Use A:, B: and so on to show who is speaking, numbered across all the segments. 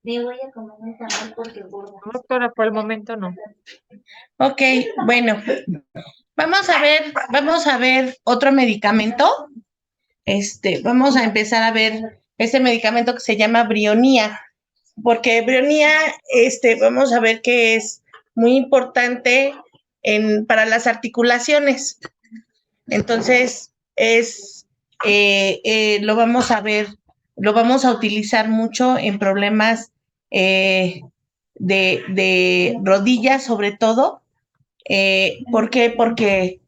A: Me voy a comer un tamal porque gorda.
B: No, doctora, por el momento no.
C: Ok, bueno, vamos a ver otro medicamento. Vamos a empezar a ver este medicamento que se llama Brionía, porque Brionía, vamos a ver que es muy importante para las articulaciones. Entonces, lo vamos a ver, lo vamos a utilizar mucho en problemas de rodillas, sobre todo. ¿Por qué? Porque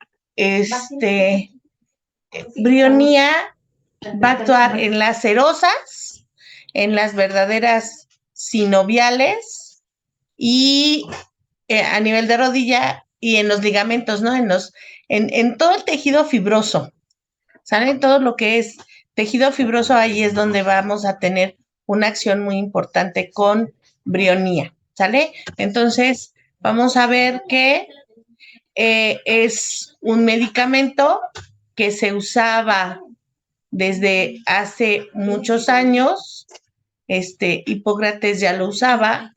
C: Brionía va a actuar en las serosas, en las verdaderas sinoviales y a nivel de rodilla y en los ligamentos, ¿no? En todo el tejido fibroso, ¿sale? Todo lo que es tejido fibroso, ahí es donde vamos a tener una acción muy importante con Brionía, ¿sale? Entonces, vamos a ver que es un medicamento que se usaba desde hace muchos años. Hipócrates ya lo usaba,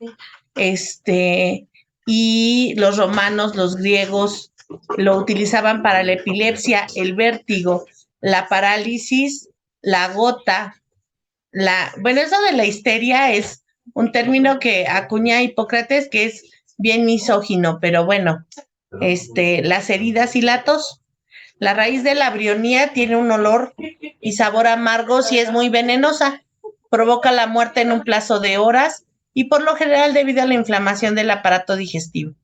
C: y los romanos, los griegos lo utilizaban para la epilepsia, el vértigo, la parálisis, la gota, bueno, eso de la histeria es un término que acuña Hipócrates que es bien misógino, pero bueno, las heridas y la tos. La raíz de la brionía tiene un olor y sabor amargos y es muy venenosa. Provoca la muerte en un plazo de horas y por lo general debido a la inflamación del aparato digestivo.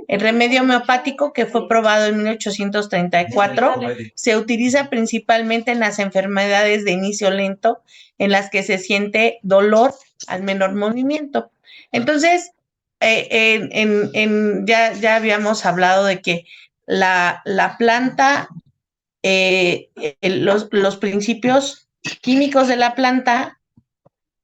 C: El remedio homeopático, que fue probado en 1834, se utiliza principalmente en las enfermedades de inicio lento, en las que se siente dolor al menor movimiento. Entonces, ya habíamos hablado de que la planta, los principios químicos de la planta,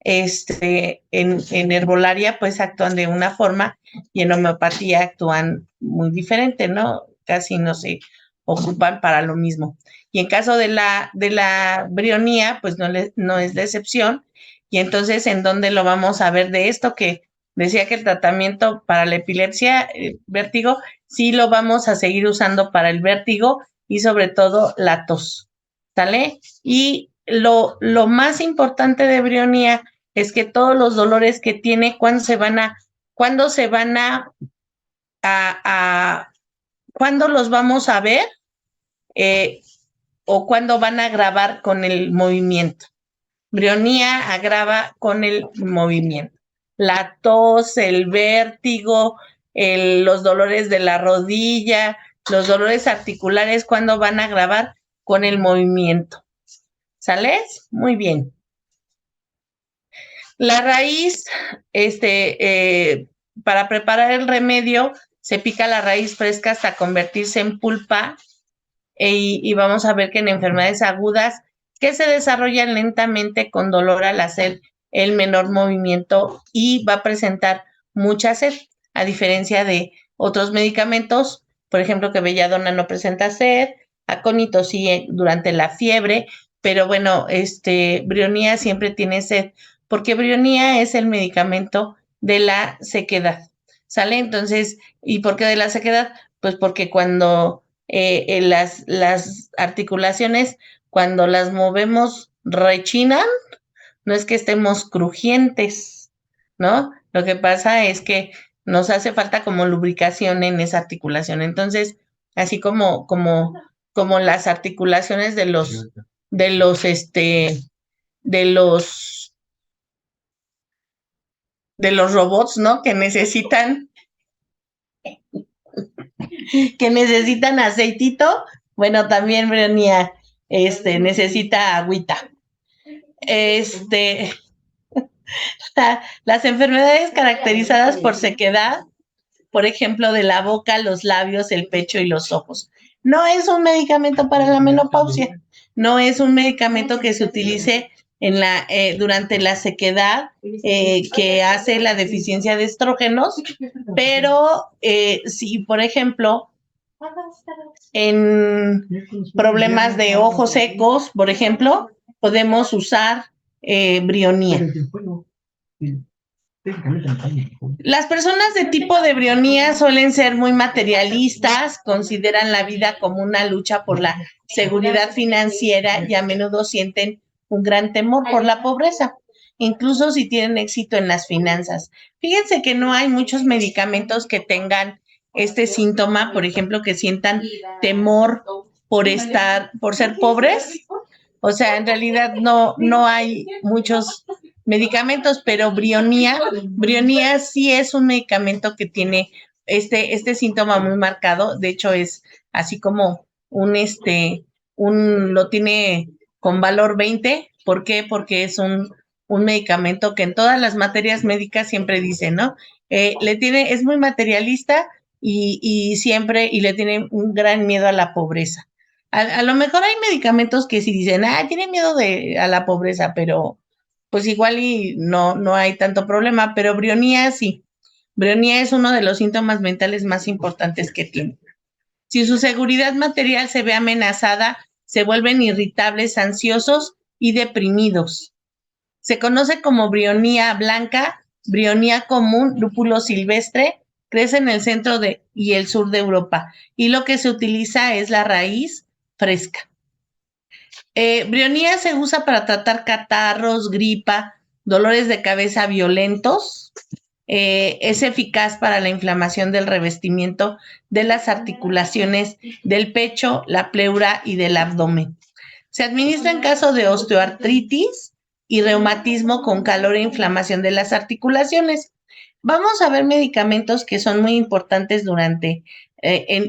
C: en herbolaria pues actúan de una forma y en homeopatía actúan muy diferente, ¿no? Casi no se ocupan para lo mismo. Y en caso de la brionía, pues no es de excepción. Y entonces, ¿en dónde lo vamos a ver de esto? Que decía que el tratamiento para la epilepsia, vértigo, sí lo vamos a seguir usando para el vértigo y sobre todo la tos, ¿sale? Y lo más importante de brionía es que todos los dolores que tiene, cuándo se van a cuándo los vamos a ver, eh, o cuándo van a agravar con el movimiento. Brionía agrava con el movimiento. La tos, el vértigo, los dolores de la rodilla, los dolores articulares, ¿cuándo van a agravar? Con el movimiento. ¿Sales? Muy bien. La raíz, para preparar el remedio, se pica la raíz fresca hasta convertirse en pulpa, y vamos a ver que en enfermedades agudas que se desarrollan lentamente con dolor al hacer el menor movimiento y va a presentar mucha sed, a diferencia de otros medicamentos, por ejemplo, que belladona no presenta sed, acónito sí durante la fiebre, pero bueno, brionía siempre tiene sed, porque brionía es el medicamento de la sequedad, ¿sale? Entonces, ¿y por qué de la sequedad? Pues porque cuando las articulaciones, cuando las movemos, rechinan, no es que estemos crujientes, ¿no? Lo que pasa es que nos hace falta como lubricación en esa articulación. Entonces, así como las articulaciones de los, de los, de los robots, ¿no? Que necesitan aceitito, bueno, también Brenia, necesita agüita. Este, las enfermedades caracterizadas por sequedad, por ejemplo, de la boca, los labios, el pecho y los ojos. No es un medicamento para la menopausia, no es un medicamento que se utilice durante la sequedad, que hace la deficiencia de estrógenos, pero si, por ejemplo, en problemas de ojos secos, por ejemplo, podemos usar brionía. Las personas de tipo de brionía suelen ser muy materialistas, consideran la vida como una lucha por la seguridad financiera y a menudo sienten un gran temor por la pobreza, incluso si tienen éxito en las finanzas. Fíjense que no hay muchos medicamentos que tengan este síntoma, por ejemplo, que sientan temor por ser pobres. O sea, en realidad no hay muchos medicamentos, pero brionía sí es un medicamento que tiene este síntoma muy marcado. De hecho, es así como lo tiene con valor 20. ¿Por qué? Porque es un medicamento que en todas las materias médicas siempre dicen, ¿no? Es muy materialista y le tiene un gran miedo a la pobreza. A lo mejor hay medicamentos que sí dicen, tiene miedo a la pobreza, pero pues igual y no hay tanto problema, pero brionía sí. Brionía es uno de los síntomas mentales más importantes que tiene. Si su seguridad material se ve amenazada, se vuelven irritables, ansiosos y deprimidos. Se conoce como brionía blanca, brionía común, lúpulo silvestre, crece en el centro y el sur de Europa. Y lo que se utiliza es la raíz fresca. Brionía se usa para tratar catarros, gripa, dolores de cabeza violentos. Es eficaz para la inflamación del revestimiento de las articulaciones del pecho, la pleura y del abdomen. Se administra en caso de osteoartritis y reumatismo con calor e inflamación de las articulaciones. Vamos a ver medicamentos que son muy importantes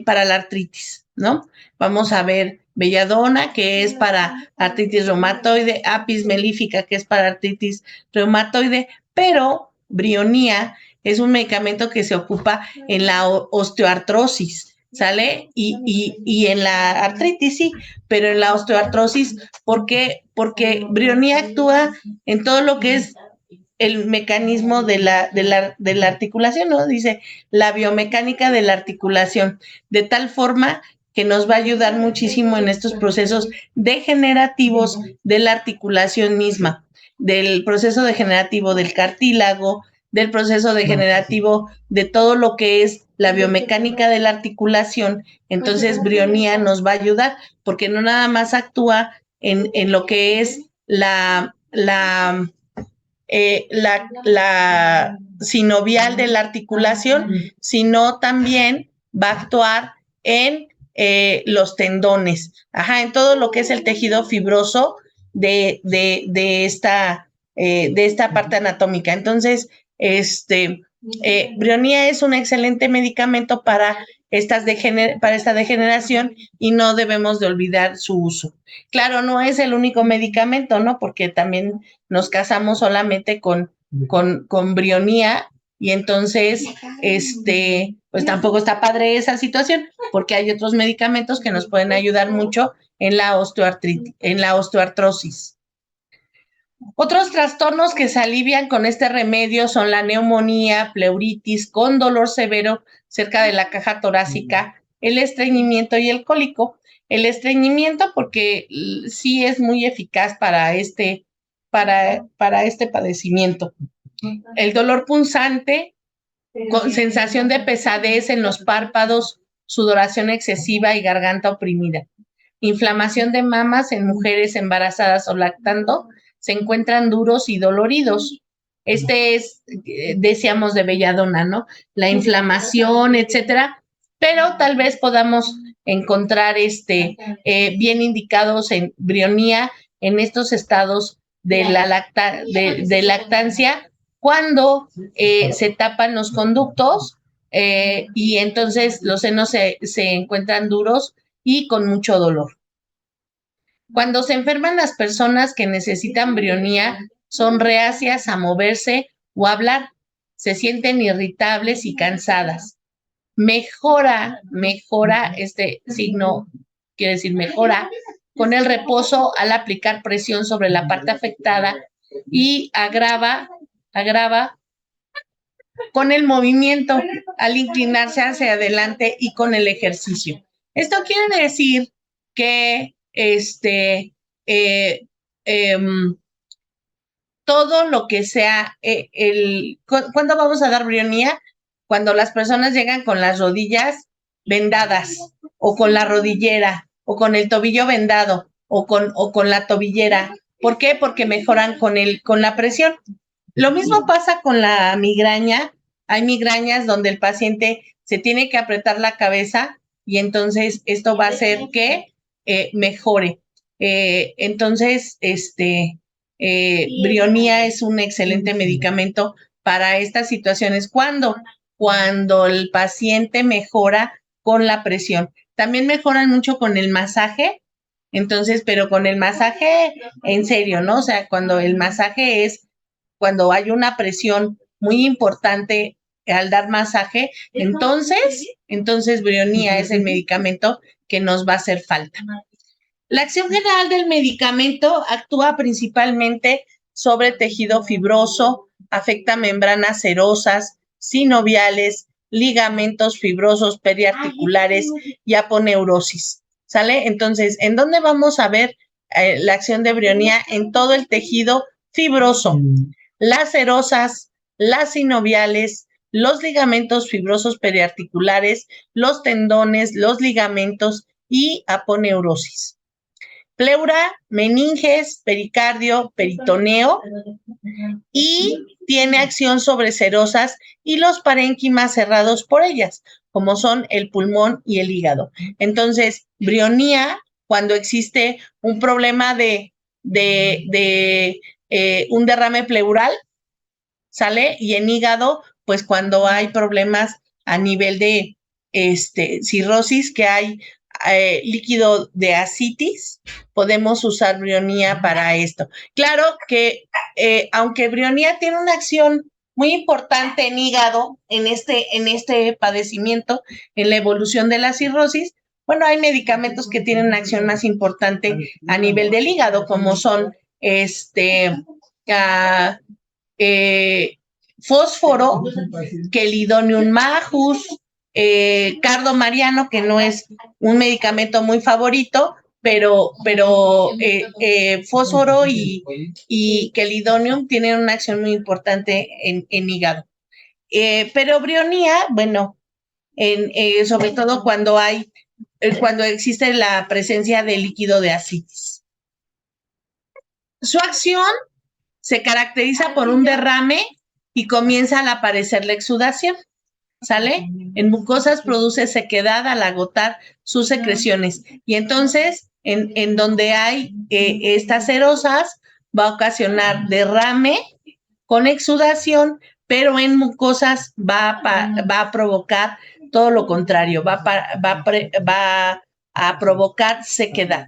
C: para la artritis, ¿no? Vamos a ver belladona, que es para artritis reumatoide, apis melífica, que es para artritis reumatoide, pero brionía es un medicamento que se ocupa en la osteoartrosis, ¿sale? Y en la artritis sí, pero en la osteoartrosis, ¿por qué? Porque brionía actúa en todo lo que es el mecanismo de la articulación, ¿no? Dice la biomecánica de la articulación, de tal forma que nos va a ayudar muchísimo en estos procesos degenerativos de la articulación misma, del proceso degenerativo del cartílago, del proceso degenerativo de todo lo que es la biomecánica de la articulación. Entonces, brionía nos va a ayudar porque no nada más actúa en lo que es la sinovial de la articulación, sino también va a actuar en los tendones, en todo lo que es el tejido fibroso de esta parte anatómica. Entonces, brionía es un excelente medicamento para esta degeneración y no debemos de olvidar su uso. Claro, no es el único medicamento, ¿no? Porque también nos casamos solamente con brionía y entonces, pues tampoco está padre esa situación porque hay otros medicamentos que nos pueden ayudar mucho en la osteoartrosis. Otros trastornos que se alivian con este remedio son la neumonía, pleuritis, con dolor severo cerca de la caja torácica, el estreñimiento y el cólico. El estreñimiento porque sí es muy eficaz para este padecimiento. El dolor punzante, con sensación de pesadez en los párpados, sudoración excesiva y garganta oprimida. Inflamación de mamas en mujeres embarazadas o lactando, se encuentran duros y doloridos. Decíamos de belladona, ¿no? La inflamación, etcétera, pero tal vez podamos encontrar bien indicados en brionía en estos estados de lactancia cuando se tapan los conductos y entonces los senos se encuentran duros y con mucho dolor. Cuando se enferman las personas que necesitan brionía, son reacias a moverse o hablar, se sienten irritables y cansadas. Mejora este signo, quiere decir mejora, con el reposo al aplicar presión sobre la parte afectada y agrava con el movimiento al inclinarse hacia adelante y con el ejercicio. Esto quiere decir que todo lo que sea ¿cuándo vamos a dar brionía? Cuando las personas llegan con las rodillas vendadas, o con la rodillera, o con el tobillo vendado, o con la tobillera. ¿Por qué? Porque mejoran con la presión. Lo mismo pasa con la migraña. Hay migrañas donde el paciente se tiene que apretar la cabeza y entonces esto va a hacer que mejore. Entonces, brionía es un excelente medicamento para estas situaciones. ¿Cuándo? Cuando el paciente mejora con la presión. También mejoran mucho con el masaje. Entonces, pero con el masaje en serio, ¿no? O sea, cuando el masaje es cuando hay una presión muy importante al dar masaje, entonces brionía es el medicamento que nos va a hacer falta. La acción general del medicamento actúa principalmente sobre tejido fibroso, afecta membranas serosas, sinoviales, ligamentos fibrosos periarticulares y aponeurosis. ¿Sale? Entonces, ¿en dónde vamos a ver la acción de brionía? En todo el tejido fibroso, las serosas, las sinoviales, los ligamentos fibrosos periarticulares, los tendones, los ligamentos y aponeurosis. Pleura, meninges, pericardio, peritoneo, y tiene acción sobre serosas y los parénquimas cerrados por ellas, como son el pulmón y el hígado. Entonces, brionía, cuando existe un problema de un derrame pleural, ¿sale? Y en hígado, pues cuando hay problemas a nivel de cirrosis, que hay líquido de ascitis, podemos usar brionía para esto. Claro que aunque brionía tiene una acción muy importante en hígado, en este padecimiento, en la evolución de la cirrosis, bueno, hay medicamentos que tienen una acción más importante a nivel del hígado, como son fósforo, Chelidonium majus, cardo mariano, que no es un medicamento muy favorito, pero fósforo y Chelidonium tienen una acción muy importante en hígado. Pero brionía, bueno, sobre todo cuando existe la presencia de líquido de ascitis. Su acción se caracteriza por un derrame y comienza al aparecer la exudación, ¿sale? En mucosas produce sequedad al agotar sus secreciones y entonces en donde hay estas serosas va a ocasionar derrame con exudación, pero en mucosas va a provocar todo lo contrario, va a provocar sequedad.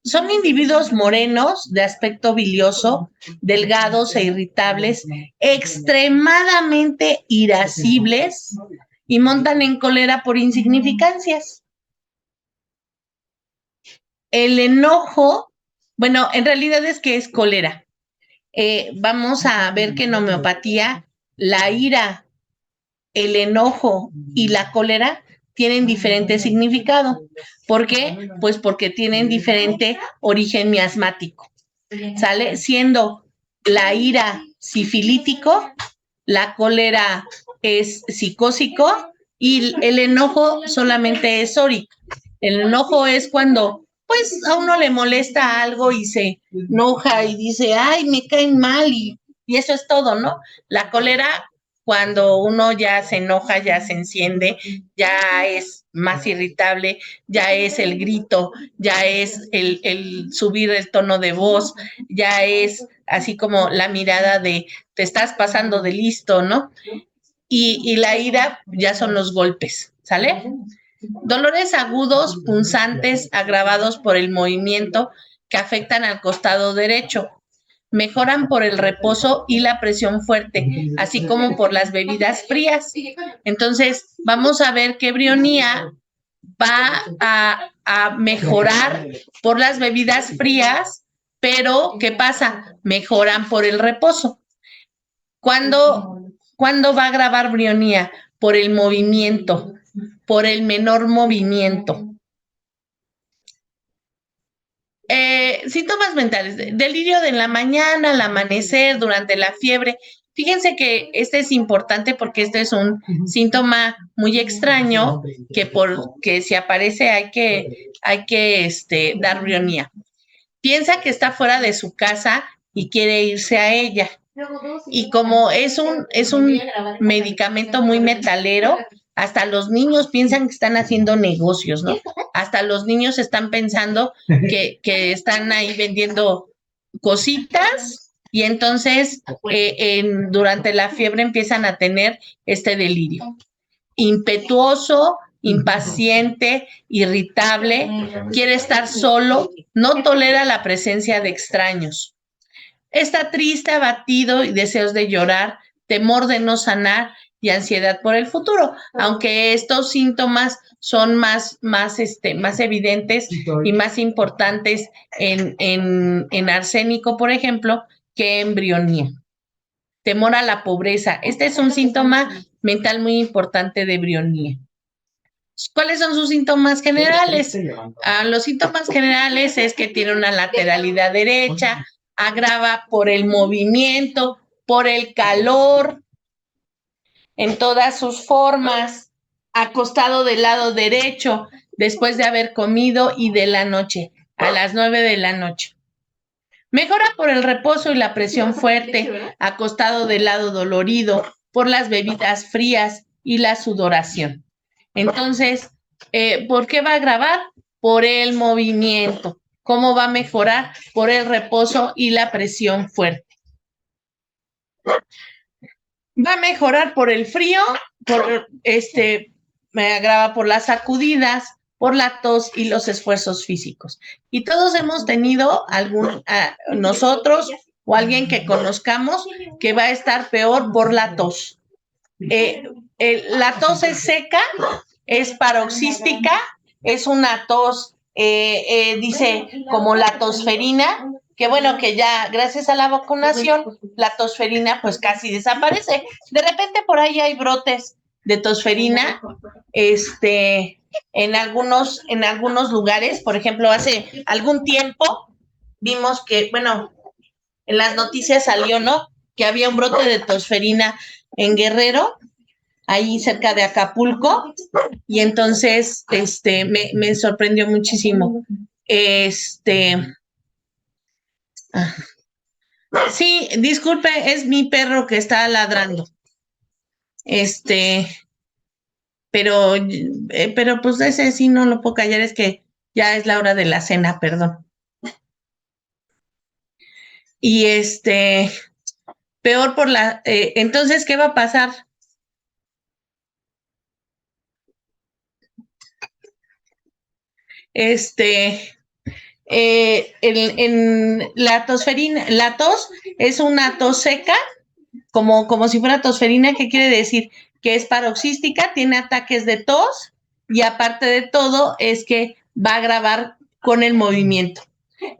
C: Son individuos morenos, de aspecto bilioso, delgados e irritables, extremadamente irascibles y montan en cólera por insignificancias. El enojo, bueno, en realidad es que es cólera. Vamos a ver que en homeopatía la ira, el enojo y la cólera tienen diferente significado. ¿Por qué? Pues porque tienen diferente origen miasmático. ¿Sale? Siendo la ira sifilítico, la cólera es psicósico y el enojo solamente es sórico. El enojo es cuando pues a uno le molesta algo y se enoja y dice, ay, me caen mal y eso es todo, ¿no? La cólera, cuando uno ya se enoja, ya se enciende, ya es más irritable, ya es el grito, ya es el subir el tono de voz, ya es así como la mirada de te estás pasando de listo, ¿no? Y la ira ya son los golpes, ¿sale? Dolores agudos, punzantes, agravados por el movimiento que afectan al costado derecho. Mejoran por el reposo y la presión fuerte, así como por las bebidas frías. Entonces, vamos a ver que brionía va a mejorar por las bebidas frías, pero ¿qué pasa? Mejoran por el reposo. ¿Cuándo va a agravar brionía? Por el movimiento, por el menor movimiento. Síntomas mentales, delirio de la mañana, al amanecer, durante la fiebre. Fíjense que este es importante porque este es un síntoma muy extraño que si aparece hay que dar brionía. Piensa que está fuera de su casa y quiere irse a ella. Y como es un medicamento muy metalero, hasta los niños piensan que están haciendo negocios, ¿no? Hasta los niños están pensando que están ahí vendiendo cositas y entonces durante la fiebre empiezan a tener este delirio. Impetuoso, impaciente, irritable, quiere estar solo, no tolera la presencia de extraños. Está triste, abatido y deseos de llorar, temor de no sanar y ansiedad por el futuro, aunque estos síntomas son más evidentes y más importantes en arsénico, por ejemplo, que en brionía. Temor a la pobreza. Este es un síntoma mental muy importante de brionía. ¿Cuáles son sus síntomas generales? Los síntomas generales es que tiene una lateralidad derecha, agrava por el movimiento, por el calor, en todas sus formas, acostado del lado derecho, después de haber comido y de la noche, a las 9 de la noche. Mejora por el reposo y la presión fuerte, acostado del lado dolorido, por las bebidas frías y la sudoración. Entonces, ¿por qué va a agravar? Por el movimiento. ¿Cómo va a mejorar? Por el reposo y la presión fuerte. Va a mejorar por el frío, me agrava por las sacudidas, por la tos y los esfuerzos físicos. Y todos hemos tenido nosotros o alguien que conozcamos que va a estar peor por la tos. La tos es seca, es paroxística, es una tos, dice, como la tosferina, que bueno, que ya gracias a la vacunación, la tosferina pues casi desaparece. De repente por ahí hay brotes de tosferina, en algunos lugares, por ejemplo, hace algún tiempo vimos que, bueno, en las noticias salió, ¿no? Que había un brote de tosferina en Guerrero, ahí cerca de Acapulco, y entonces me sorprendió muchísimo. Sí, disculpe, es mi perro que está ladrando. Pero pues ese sí no lo puedo callar, es que ya es la hora de la cena, perdón. Y peor entonces, ¿qué va a pasar? En la tosferina, la tos es una tos seca, como si fuera tosferina, ¿qué quiere decir? Que es paroxística, tiene ataques de tos y aparte de todo es que va a agravar con el movimiento.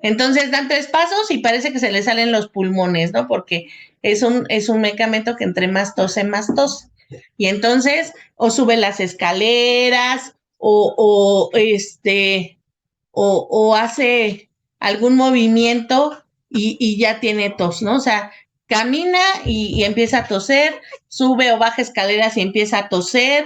C: Entonces dan 3 pasos y parece que se le salen los pulmones, ¿no? Porque es un medicamento que entre más tose, más tos. Y entonces o sube las escaleras o hace algún movimiento y ya tiene tos, ¿no? O sea, camina y empieza a toser, sube o baja escaleras y empieza a toser,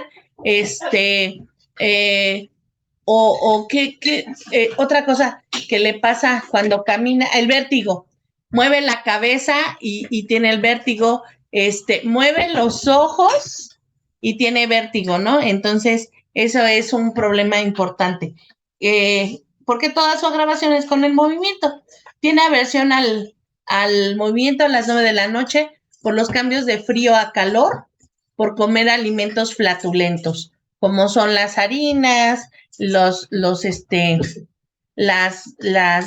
C: otra cosa que le pasa cuando camina, el vértigo, mueve la cabeza y tiene el vértigo, mueve los ojos y tiene vértigo, ¿no? Entonces, eso es un problema importante. Porque toda su agravación es con el movimiento. Tiene aversión al movimiento a las 9 de la noche por los cambios de frío a calor, por comer alimentos flatulentos, como son las harinas, las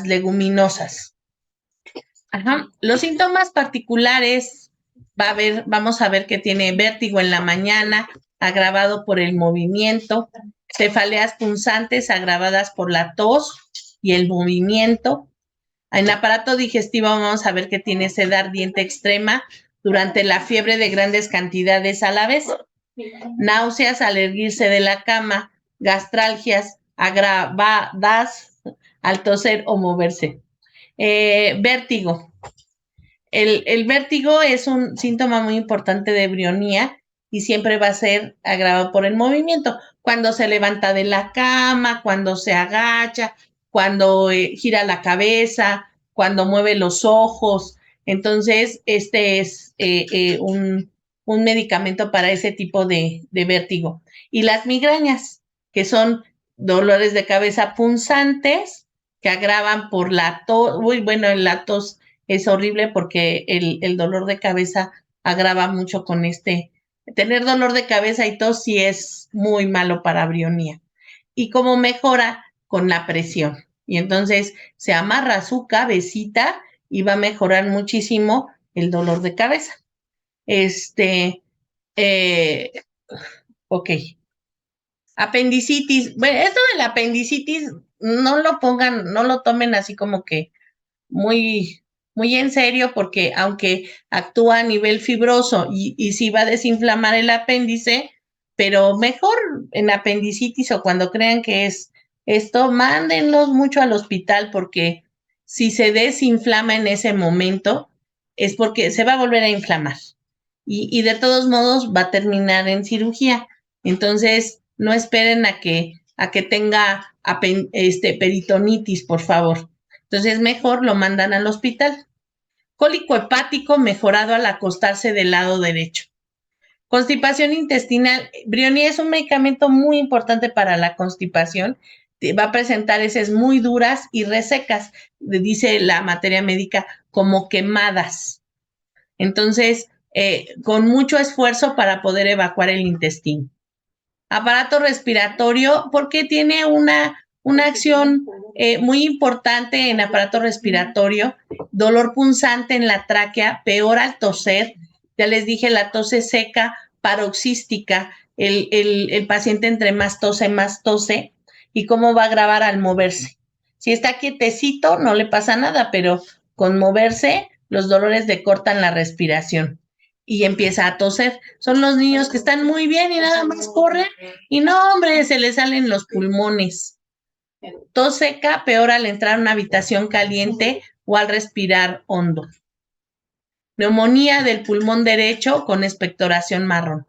C: leguminosas. Ajá. Los síntomas particulares, vamos a ver que tiene vértigo en la mañana, agravado por el movimiento, cefaleas punzantes agravadas por la tos y el movimiento. En aparato digestivo vamos a ver que tiene sed ardiente extrema durante la fiebre de grandes cantidades a la vez. Náuseas al erguirse de la cama, gastralgias agravadas al toser o moverse. Vértigo. El vértigo es un síntoma muy importante de brionía y siempre va a ser agravado por el movimiento. Cuando se levanta de la cama, cuando se agacha, cuando gira la cabeza, cuando mueve los ojos. Entonces, este es un medicamento para ese tipo de vértigo. Y las migrañas, que son dolores de cabeza punzantes que agravan por la tos. Uy, bueno, la tos es horrible porque el dolor de cabeza agrava mucho con este. Tener dolor de cabeza y tos sí es muy malo para brionía. Y como mejora con la presión. Y entonces se amarra su cabecita y va a mejorar muchísimo el dolor de cabeza. Eh, ok. Apendicitis. Bueno, esto de la apendicitis no lo pongan, no lo tomen así como que muy, muy en serio, porque aunque actúa a nivel fibroso y sí va a desinflamar el apéndice, pero mejor en apendicitis o cuando crean que es esto, mándenlos mucho al hospital, porque si se desinflama en ese momento es porque se va a volver a inflamar y de todos modos va a terminar en cirugía. Entonces, no esperen a que tenga peritonitis, por favor. Entonces, mejor lo mandan al hospital. Cólico hepático mejorado al acostarse del lado derecho. Constipación intestinal. Brionía es un medicamento muy importante para la constipación. Va a presentar heces muy duras y resecas, dice la materia médica, como quemadas. Entonces, con mucho esfuerzo para poder evacuar el intestino. Aparato respiratorio, porque tiene una acción muy importante en aparato respiratorio, dolor punzante en la tráquea, peor al toser, ya les dije, la tos es seca, paroxística, el paciente entre más tose, y cómo va a agravar al moverse. Si está quietecito, no le pasa nada, pero con moverse, los dolores le cortan la respiración y empieza a toser. Son los niños que están muy bien y nada más corren y no, hombre, se les salen los pulmones. Tos seca, peor al entrar a una habitación caliente o al respirar hondo. Neumonía del pulmón derecho con expectoración marrón.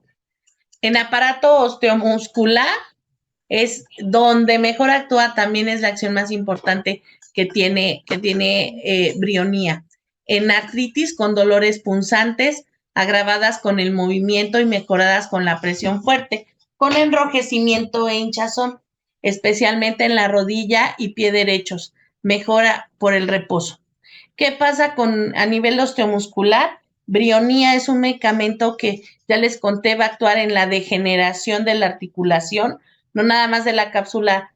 C: En aparato osteomuscular es donde mejor actúa, también es la acción más importante que tiene brionía. En artritis con dolores punzantes, agravadas con el movimiento y mejoradas con la presión fuerte, con enrojecimiento e hinchazón, especialmente en la rodilla y pie derechos, mejora por el reposo. ¿Qué pasa a nivel osteomuscular? Brionía es un medicamento que ya les conté va a actuar en la degeneración de la articulación, no nada más de la cápsula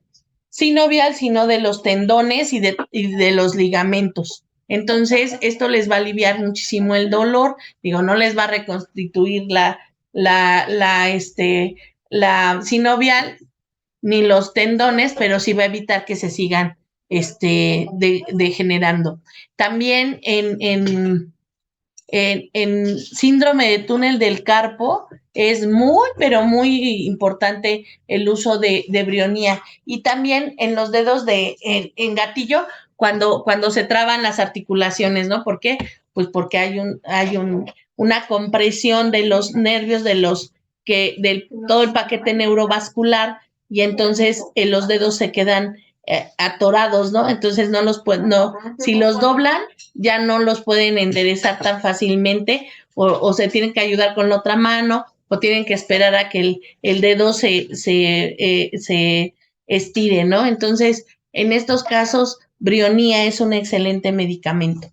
C: sinovial, sino de los tendones y de los ligamentos. Entonces, esto les va a aliviar muchísimo el dolor, no les va a reconstituir la sinovial ni los tendones, pero sí va a evitar que se sigan degenerando. También en síndrome de túnel del carpo es muy, pero muy importante el uso de brionía. Y también en los dedos en gatillo, cuando se traban las articulaciones, ¿no? ¿Por qué? Pues porque hay una compresión de los nervios de todo el paquete neurovascular, y entonces los dedos se quedan atorados, ¿no? Entonces si los doblan, ya no los pueden enderezar tan fácilmente, o se tienen que ayudar con la otra mano, o tienen que esperar a que el dedo se estire, ¿no? Entonces, en estos casos, brionía es un excelente medicamento.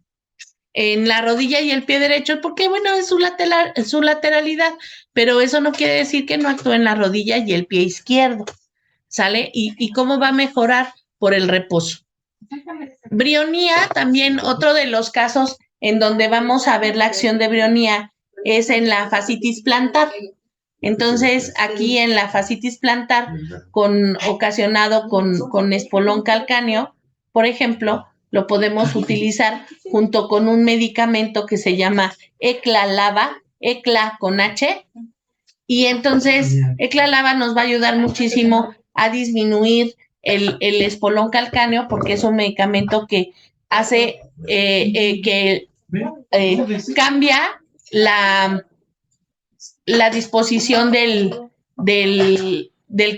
C: En la rodilla y el pie derecho, porque bueno, es su lateralidad, pero eso no quiere decir que no actúe en la rodilla y el pie izquierdo, ¿sale? ¿Y cómo va a mejorar? Por el reposo. Brionía, también otro de los casos en donde vamos a ver la acción de brionía es en la fascitis plantar. Entonces, aquí en la fascitis plantar, ocasionado con espolón calcáneo, por ejemplo, lo podemos utilizar junto con un medicamento que se llama Eclalava, Ecla con H, y entonces Eclalava nos va a ayudar muchísimo a disminuir el espolón calcáneo, porque es un medicamento que hace que cambia la disposición del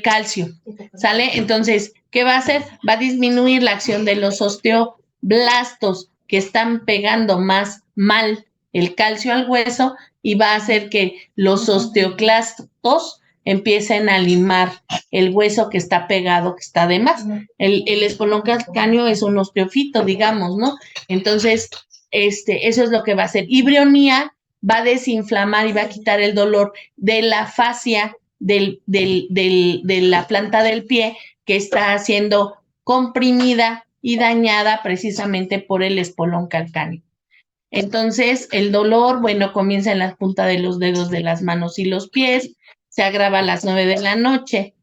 C: calcio, ¿sale? Entonces, ¿qué va a hacer? Va a disminuir la acción de los osteoblastos que están pegando más mal el calcio al hueso y va a hacer que los osteoclastos empiecen a limar el hueso que está pegado, que está de más. El espolón calcáneo es un osteofito, digamos, ¿no? Entonces, eso es lo que va a hacer. Y brionía va a desinflamar y va a quitar el dolor de la fascia de la planta del pie que está siendo comprimida y dañada precisamente por el espolón calcáneo. Entonces, el dolor, bueno, comienza en la punta de los dedos de las manos y los pies, se agrava a las 9 de la noche.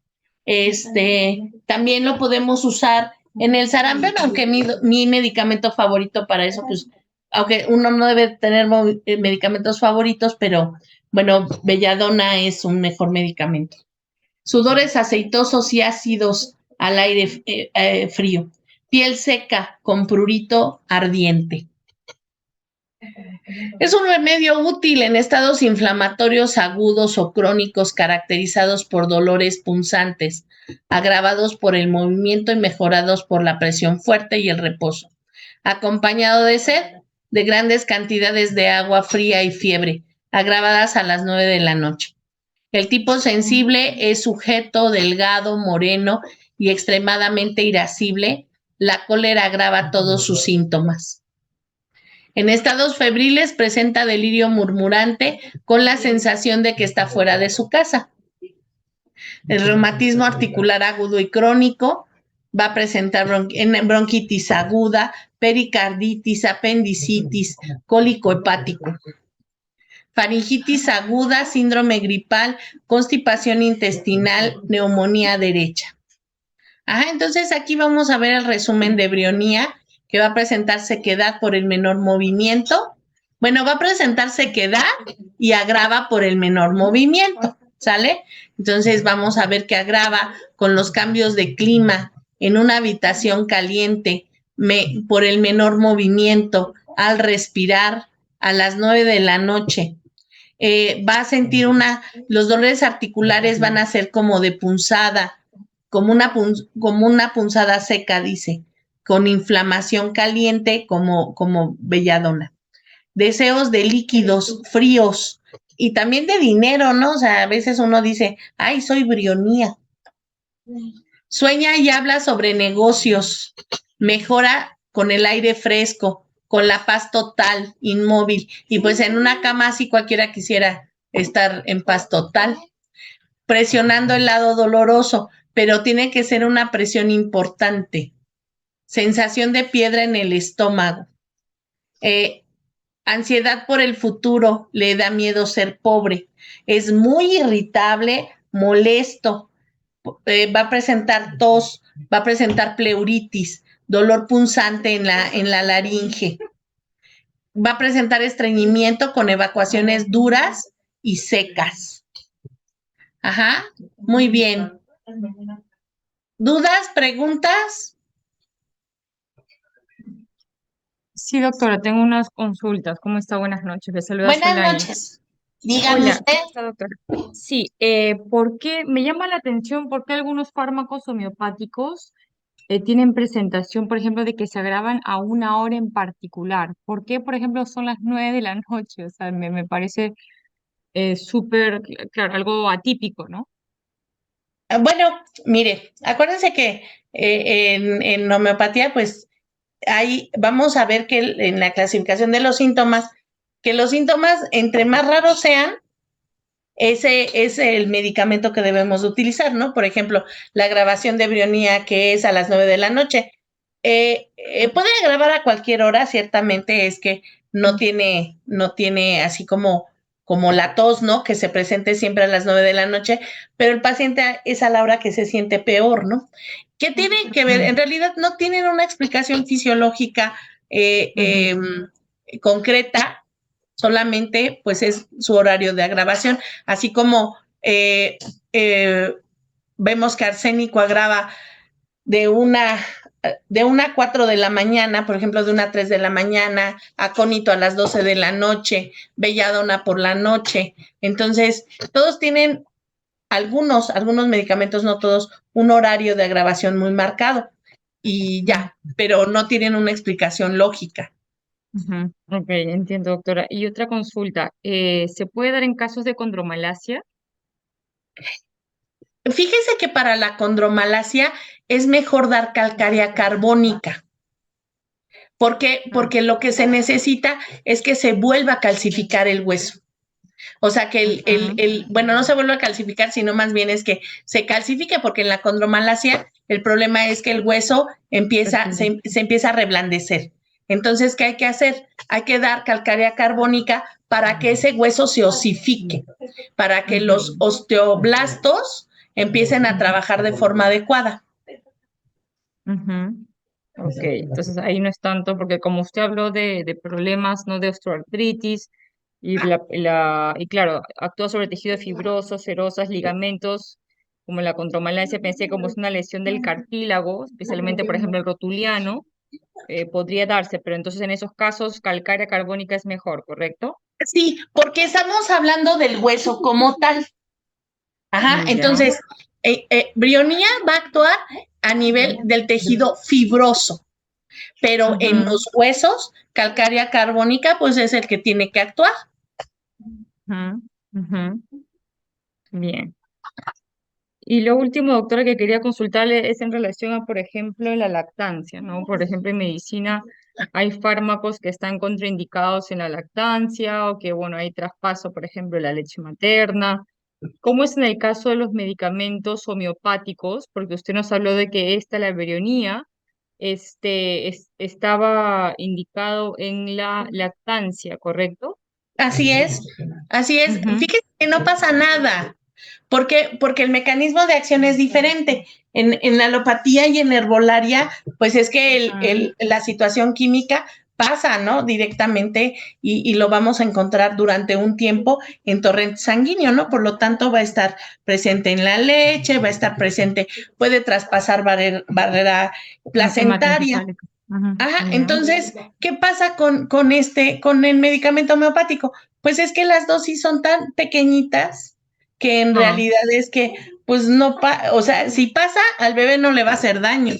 C: También lo podemos usar en el sarampión, aunque mi medicamento favorito para eso, pues, aunque uno no debe tener medicamentos favoritos, pero bueno, belladona es un mejor medicamento. Sudores aceitosos y ácidos al aire frío. Piel seca con prurito ardiente. Es un remedio útil en estados inflamatorios agudos o crónicos caracterizados por dolores punzantes, agravados por el movimiento y mejorados por la presión fuerte y el reposo, acompañado de sed, de grandes cantidades de agua fría y fiebre, agravadas a las 9 de la noche. El tipo sensible es sujeto, delgado, moreno y extremadamente irascible. La cólera agrava todos sus síntomas. En estados febriles presenta delirio murmurante con la sensación de que está fuera de su casa. El reumatismo articular agudo y crónico va a presentar bronquitis aguda, pericarditis, apendicitis, cólico hepático. Faringitis aguda, síndrome gripal, constipación intestinal, neumonía derecha. Entonces aquí vamos a ver el resumen de brionía, que va a presentar sequedad por el menor movimiento. Bueno, va a presentar sequedad y agrava por el menor movimiento, ¿sale? Entonces vamos a ver que agrava con los cambios de clima en una habitación caliente por el menor movimiento al respirar a las 9 de la noche. Va a sentir los dolores articulares van a ser como de punzada, como una punzada seca, dice, con inflamación caliente como belladona. Deseos de líquidos fríos y también de dinero, ¿no? O sea, a veces uno dice, ay, soy brionía. Sueña y habla sobre negocios, mejora con el aire fresco, con la paz total, inmóvil, y pues en una cama así cualquiera quisiera estar en paz total, presionando el lado doloroso, pero tiene que ser una presión importante. Sensación de piedra en el estómago. Ansiedad por el futuro, le da miedo ser pobre. Es muy irritable, molesto. Va a presentar tos, va a presentar pleuritis, dolor punzante en la laringe. Va a presentar estreñimiento con evacuaciones duras y secas. Muy bien. ¿Dudas, preguntas?
B: Sí, doctora, tengo unas consultas. ¿Cómo está? Buenas noches. Le saluda
C: Buenas
B: Solani.
C: noches. Dígame
B: Hola,
C: usted.
B: ¿cómo está, doctora? Sí, ¿por qué me llama la atención por qué algunos fármacos homeopáticos tienen presentación, por ejemplo, de que se agravan a una hora en particular? ¿Por qué, por ejemplo, son las 9 de la noche? O sea, me parece súper, claro, algo atípico, ¿no?
C: Bueno, mire, acuérdense que en homeopatía, pues vamos a ver que en la clasificación de los síntomas, que los síntomas, entre más raros sean, ese es el medicamento que debemos de utilizar, ¿no? Por ejemplo, la agravación de brionía, que es a las 9 de la noche. Puede agravar a cualquier hora, ciertamente es que no tiene así como la tos, ¿no? Que se presente siempre a las 9 de la noche, pero el paciente es a la hora que se siente peor, ¿no? ¿Qué tiene que ver? En realidad no tienen una explicación fisiológica concreta, solamente pues es su horario de agravación, así como vemos que arsénico agrava de una de 1 a 4 de la mañana, por ejemplo, de 1 a 3 de la mañana, acónito a las 12 de la noche, belladona por la noche. Entonces, todos tienen algunos medicamentos, no todos, un horario de agravación muy marcado y ya, pero no tienen una explicación lógica.
B: Ujú. Ok, entiendo, doctora. Y otra consulta, ¿se puede dar en casos de condromalacia?
C: Fíjese que para la condromalacia es mejor dar calcárea carbónica. ¿Por qué? Porque lo que se necesita es que se vuelva a calcificar el hueso. O sea, que bueno, no se vuelve a calcificar, sino más bien es que se calcifique, porque en la condromalacia el problema es que el hueso se empieza a reblandecer. Entonces, ¿qué hay que hacer? Hay que dar calcárea carbónica para que ese hueso se osifique, para que los osteoblastos empiecen a trabajar de forma adecuada.
B: Ujú. Ok, entonces ahí no es tanto, porque como usted habló de problemas, ¿no? De osteoartritis, y claro, actúa sobre tejido fibroso, serosas, ligamentos, como la condromalacia, pensé como es una lesión del cartílago, especialmente, por ejemplo, el rotuliano, podría darse, pero entonces en esos casos calcárea carbónica es mejor, ¿correcto?
C: Sí, porque estamos hablando del hueso como tal. Ajá,
B: Ya.
C: entonces, brionía va a actuar a nivel del tejido fibroso, pero en
B: Ujú,
C: los huesos, calcárea carbónica, pues es el que tiene que actuar.
B: ujú, ujú. Bien. Y lo último, doctora, que quería consultarle es en relación a, por ejemplo, la lactancia, ¿no? Por ejemplo, en medicina hay fármacos que están contraindicados en la lactancia o que, bueno, hay traspaso, por ejemplo, de la leche materna. ¿Cómo es en el caso de los medicamentos homeopáticos? Porque usted nos habló de que la berionía, estaba indicado en la lactancia, ¿correcto?
C: Así es, así es.
B: Ujú.
C: Fíjese que no pasa nada. ¿Por qué? Porque el mecanismo de acción es diferente. En la alopatía y en herbolaria, pues es que
B: Ujú.
C: la situación química pasa, ¿no? Directamente y lo vamos a encontrar durante un tiempo en torrente sanguíneo, ¿no? Por lo tanto, va a estar presente en la leche, va a estar presente, puede traspasar barrera placentaria.
B: Hematoencefálica. Ujú,
C: Ajá,
B: ya.
C: entonces, ¿qué pasa con el medicamento homeopático? Pues es que las dosis son tan pequeñitas que en
B: Ah,
C: realidad es que, pues no, o sea, si pasa, al bebé no le va a hacer daño.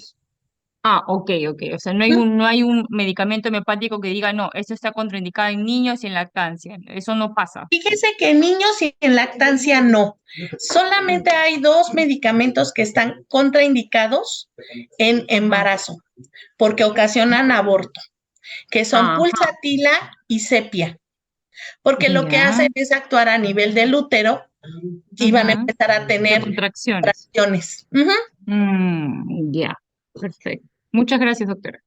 B: ok, ok. O sea, no hay un medicamento homeopático que diga, no, esto está contraindicado en niños y en lactancia. Eso no pasa.
C: Fíjese que en niños y en lactancia no. Solamente hay 2 medicamentos que están contraindicados en
B: Ajá.
C: embarazo, porque ocasionan aborto, que son
B: Ajá,
C: pulsatila y sepia. Porque lo que
B: ya.
C: hacen es actuar a nivel del útero y van a
B: Ujú.
C: empezar a
B: De
C: tener
B: contracciones.
C: contracciones. Ujú.
B: Ya. Perfecto. Muchas gracias, doctora.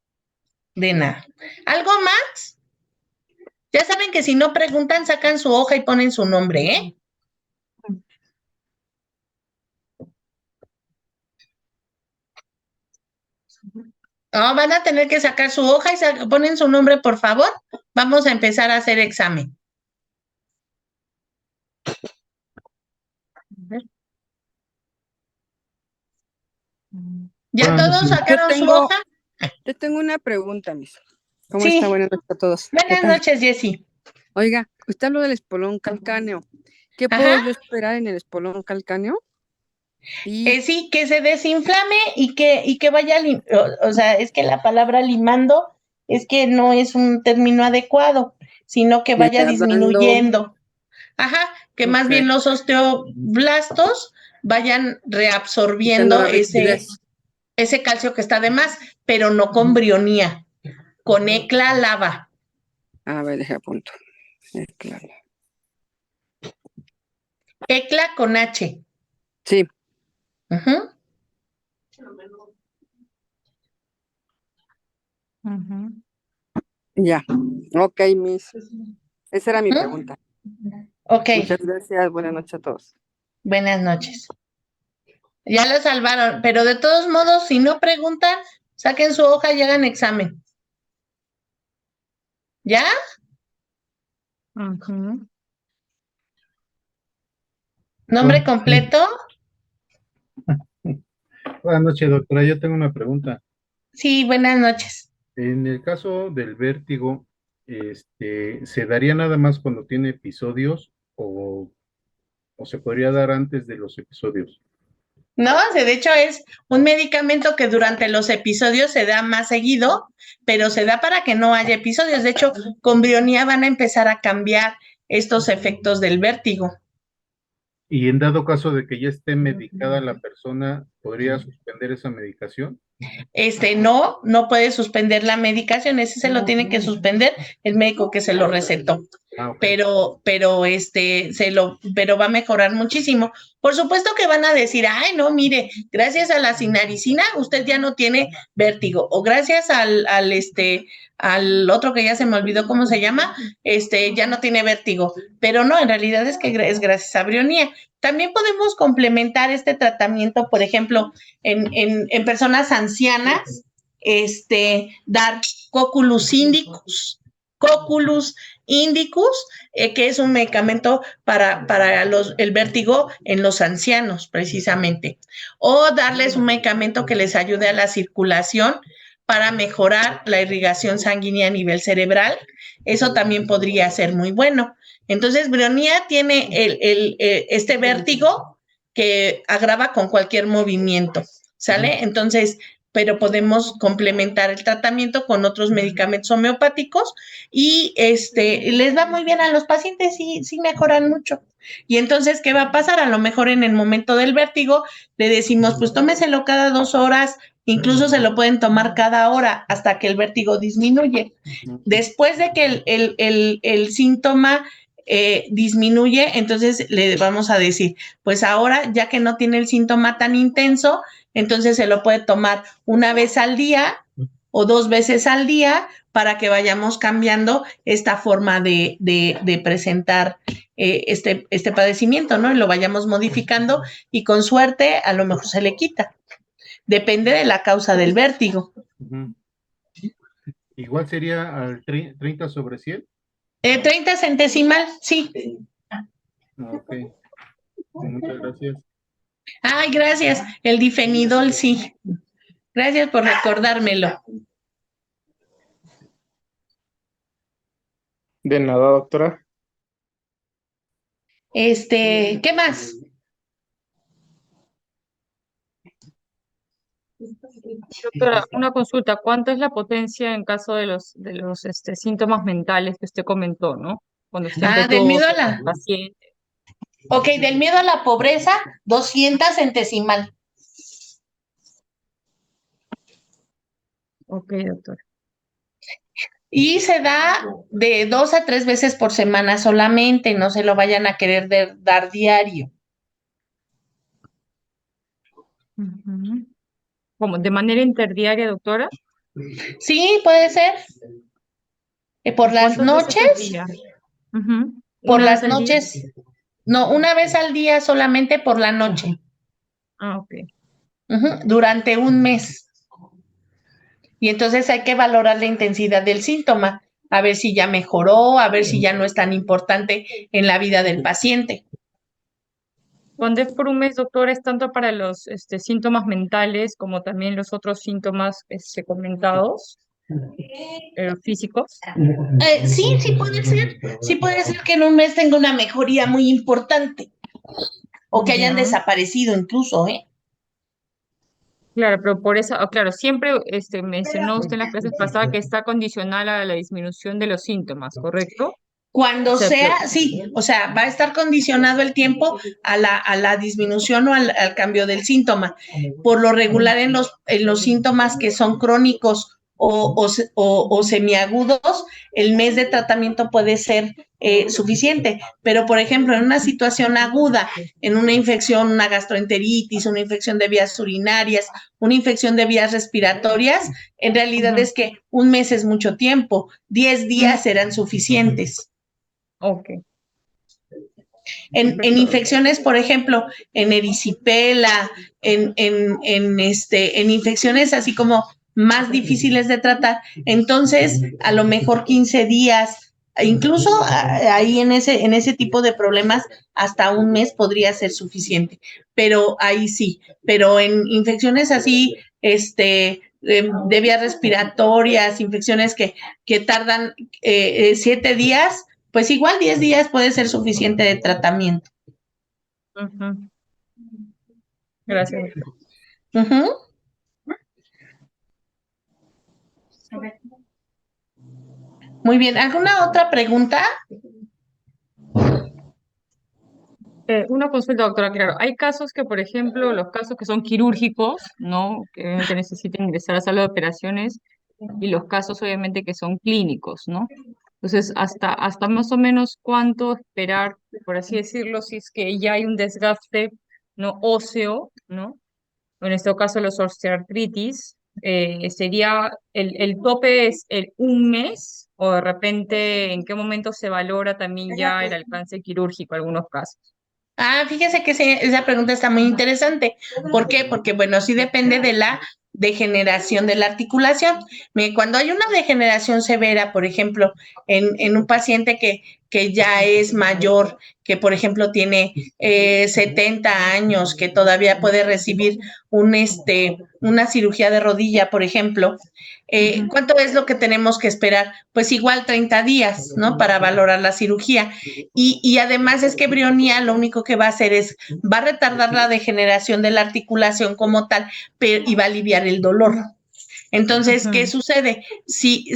C: De nada. ¿Algo más? Ya saben que si no preguntan, sacan su hoja y ponen su nombre, ¿eh? No, van a tener que sacar su hoja y ponen su nombre, por favor. Vamos a empezar a hacer examen.
B: A ver. Mm.
C: ¿Ya
D: Buenas
C: todos
D: noches.
C: sacaron su hoja?
E: Yo tengo una pregunta, Miss. ¿Cómo está?
C: Sí.
E: Buenas noches a todos. ¿Qué
C: Buenas
E: tal?
C: noches, Jessy.
E: Oiga, usted habló del espolón calcáneo. ¿Qué
C: Ajá.
E: puedo yo esperar en el espolón calcáneo? Y
C: Sí, que se desinflame y que vaya, o sea, es que la palabra limando es que no es un término adecuado, sino que
E: me
C: vaya
E: está dando.
C: disminuyendo. Ajá, que más
E: Ok,
C: bien los osteoblastos vayan
E: quitando
C: reabsorbiendo
E: la rigidez.
C: ese calcio que está de más, pero no con brionía, con ecla lava.
E: A ver, deje apunto. Claro.
C: Ecla con H.
E: Sí,
C: Ujú.
B: Ujú.
E: ya. Ok, Miss. Esa era mi
C: ¿Mm?
E: pregunta.
C: Ok,
E: Muchas gracias. Buenas noches a todos.
C: buenas noches. Ya lo salvaron, pero de todos modos, si no preguntan, saquen su hoja y hagan examen. ¿Ya?
B: Ujú.
C: ¿Nombre
D: Bueno, sí.
C: completo?
D: Buenas noches, doctora. Yo tengo una pregunta.
C: Sí, buenas noches.
D: En el caso del vértigo, ¿se daría nada más cuando tiene episodios o se podría dar antes de los episodios?
C: No, de hecho es un medicamento que durante los episodios se da más seguido, pero se da para que no haya episodios. De hecho, con Brionía van a empezar a cambiar estos efectos del vértigo.
D: Y en dado caso de que ya esté medicada la persona, ¿podría suspender esa medicación?
C: No puede suspender la medicación, ese se lo tiene que suspender el médico que se lo recetó.
D: Ah, ok.
C: Pero va a mejorar muchísimo. Por supuesto que van a decir, ay, no, mire, gracias a la sinaricina usted ya no tiene vértigo, o gracias al otro que ya se me olvidó cómo se llama, ya no tiene vértigo. Pero no, en realidad es que es gracias a Brionía. También podemos complementar este tratamiento, por ejemplo, en personas ancianas, dar Coculus indicus, que es un medicamento para el vértigo en los ancianos, precisamente. O darles un medicamento que les ayude a la circulación para mejorar la irrigación sanguínea a nivel cerebral. Eso también podría ser muy bueno. Entonces, Brionía tiene este vértigo que agrava con cualquier movimiento, ¿sale? Entonces, pero podemos complementar el tratamiento con otros medicamentos homeopáticos y les va muy bien a los pacientes, sí mejoran mucho. Y entonces, ¿qué va a pasar? A lo mejor en el momento del vértigo le decimos, pues tómeselo cada 2 horas, incluso se lo pueden tomar cada hora hasta que el vértigo disminuye. Después de que el síntoma disminuye, entonces le vamos a decir, pues ahora ya que no tiene el síntoma tan intenso, entonces se lo puede tomar una vez al día o 2 veces al día para que vayamos cambiando esta forma de presentar este padecimiento, ¿no? Y lo vayamos modificando y con suerte a lo mejor se le quita. Depende de la causa del vértigo.
D: Igual sería al 30/100.
C: 30 centesimal, sí.
D: Ok, muchas gracias.
C: Ay, gracias. El difenidol, sí. Gracias por recordármelo.
F: De nada, doctora.
C: ¿Qué más?
B: Doctora, una consulta. ¿Cuánto es la potencia en caso de los síntomas mentales que usted comentó, ¿no? Cuando siempre
C: Del miedo a
B: el paciente.
C: Ok, del miedo a la pobreza, 200 centesimal.
B: Ok, doctora.
C: Y se da de 2 a 3 veces por semana solamente, no se lo vayan a querer dar diario.
B: ¿Cómo? ¿De manera interdiaria, doctora?
C: Sí, puede ser. Por las
B: ¿Cuántas veces al
C: noches,
B: día?
C: por
B: ¿Una
C: las
B: vez al día?
C: noches, no, una vez al día solamente por la noche.
B: Ah, ok.
C: Durante un mes. Y entonces hay que valorar la intensidad del síntoma, a ver si ya mejoró, a ver si ya no es tan importante en la vida del paciente.
B: Cuando es por un mes, doctora, es tanto para los síntomas mentales como también los otros síntomas comentados, físicos.
C: Sí puede ser. Sí puede ser que en un mes tenga una mejoría muy importante o que hayan desaparecido incluso, ¿eh?
B: Claro, pero por eso, claro, siempre mencionó usted en las clases pasadas que está condicional a la disminución de los síntomas, ¿correcto?
C: Cuando
B: O sea,
C: sea, sí, o sea, va a estar condicionado el tiempo a la disminución o al cambio del síntoma. Por lo regular en los síntomas que son crónicos o semiagudos, el mes de tratamiento puede ser suficiente. Pero, por ejemplo, en una situación aguda, en una infección, una gastroenteritis, una infección de vías urinarias, una infección de vías respiratorias, en realidad es que un mes es mucho tiempo, 10 días serán suficientes.
B: ok.
C: En infecciones, por ejemplo, en erisipela, en infecciones así como más difíciles de tratar, entonces a lo mejor 15 días, incluso ahí en ese tipo de problemas, hasta un mes podría ser suficiente, pero ahí sí, pero en infecciones así, de vías respiratorias, infecciones que tardan 7 días, pues igual 10 días puede ser suficiente de tratamiento.
B: Ujú. Gracias.
C: Ujú. Muy bien, ¿alguna otra pregunta?
B: Una consulta, doctora, claro. Hay casos que, por ejemplo, los casos que son quirúrgicos, ¿no? Que obviamente necesitan ingresar a sala de operaciones, y los casos, obviamente, que son clínicos, ¿no? Entonces, hasta más o menos cuánto esperar, por así decirlo, si es que ya hay un desgaste, ¿no? Óseo, ¿no? En este caso, los osteoartritis, sería, el tope es el 1 mes, o de repente, ¿en qué momento se valora también ya el alcance quirúrgico en algunos casos?
C: Fíjese que esa pregunta está muy interesante. ¿Por qué? Porque, bueno, sí depende de la degeneración de la articulación. Mire, cuando hay una degeneración severa, por ejemplo, en un paciente que ya es mayor, que por ejemplo tiene 70 años, que todavía puede recibir una cirugía de rodilla, por ejemplo, ¿cuánto es lo que tenemos que esperar? Pues igual 30 días, ¿no? Para valorar la cirugía. Y además es que Brionía lo único que va a hacer es, va a retardar la degeneración de la articulación como tal, y va a aliviar el dolor. Entonces, ¿qué sucede? Si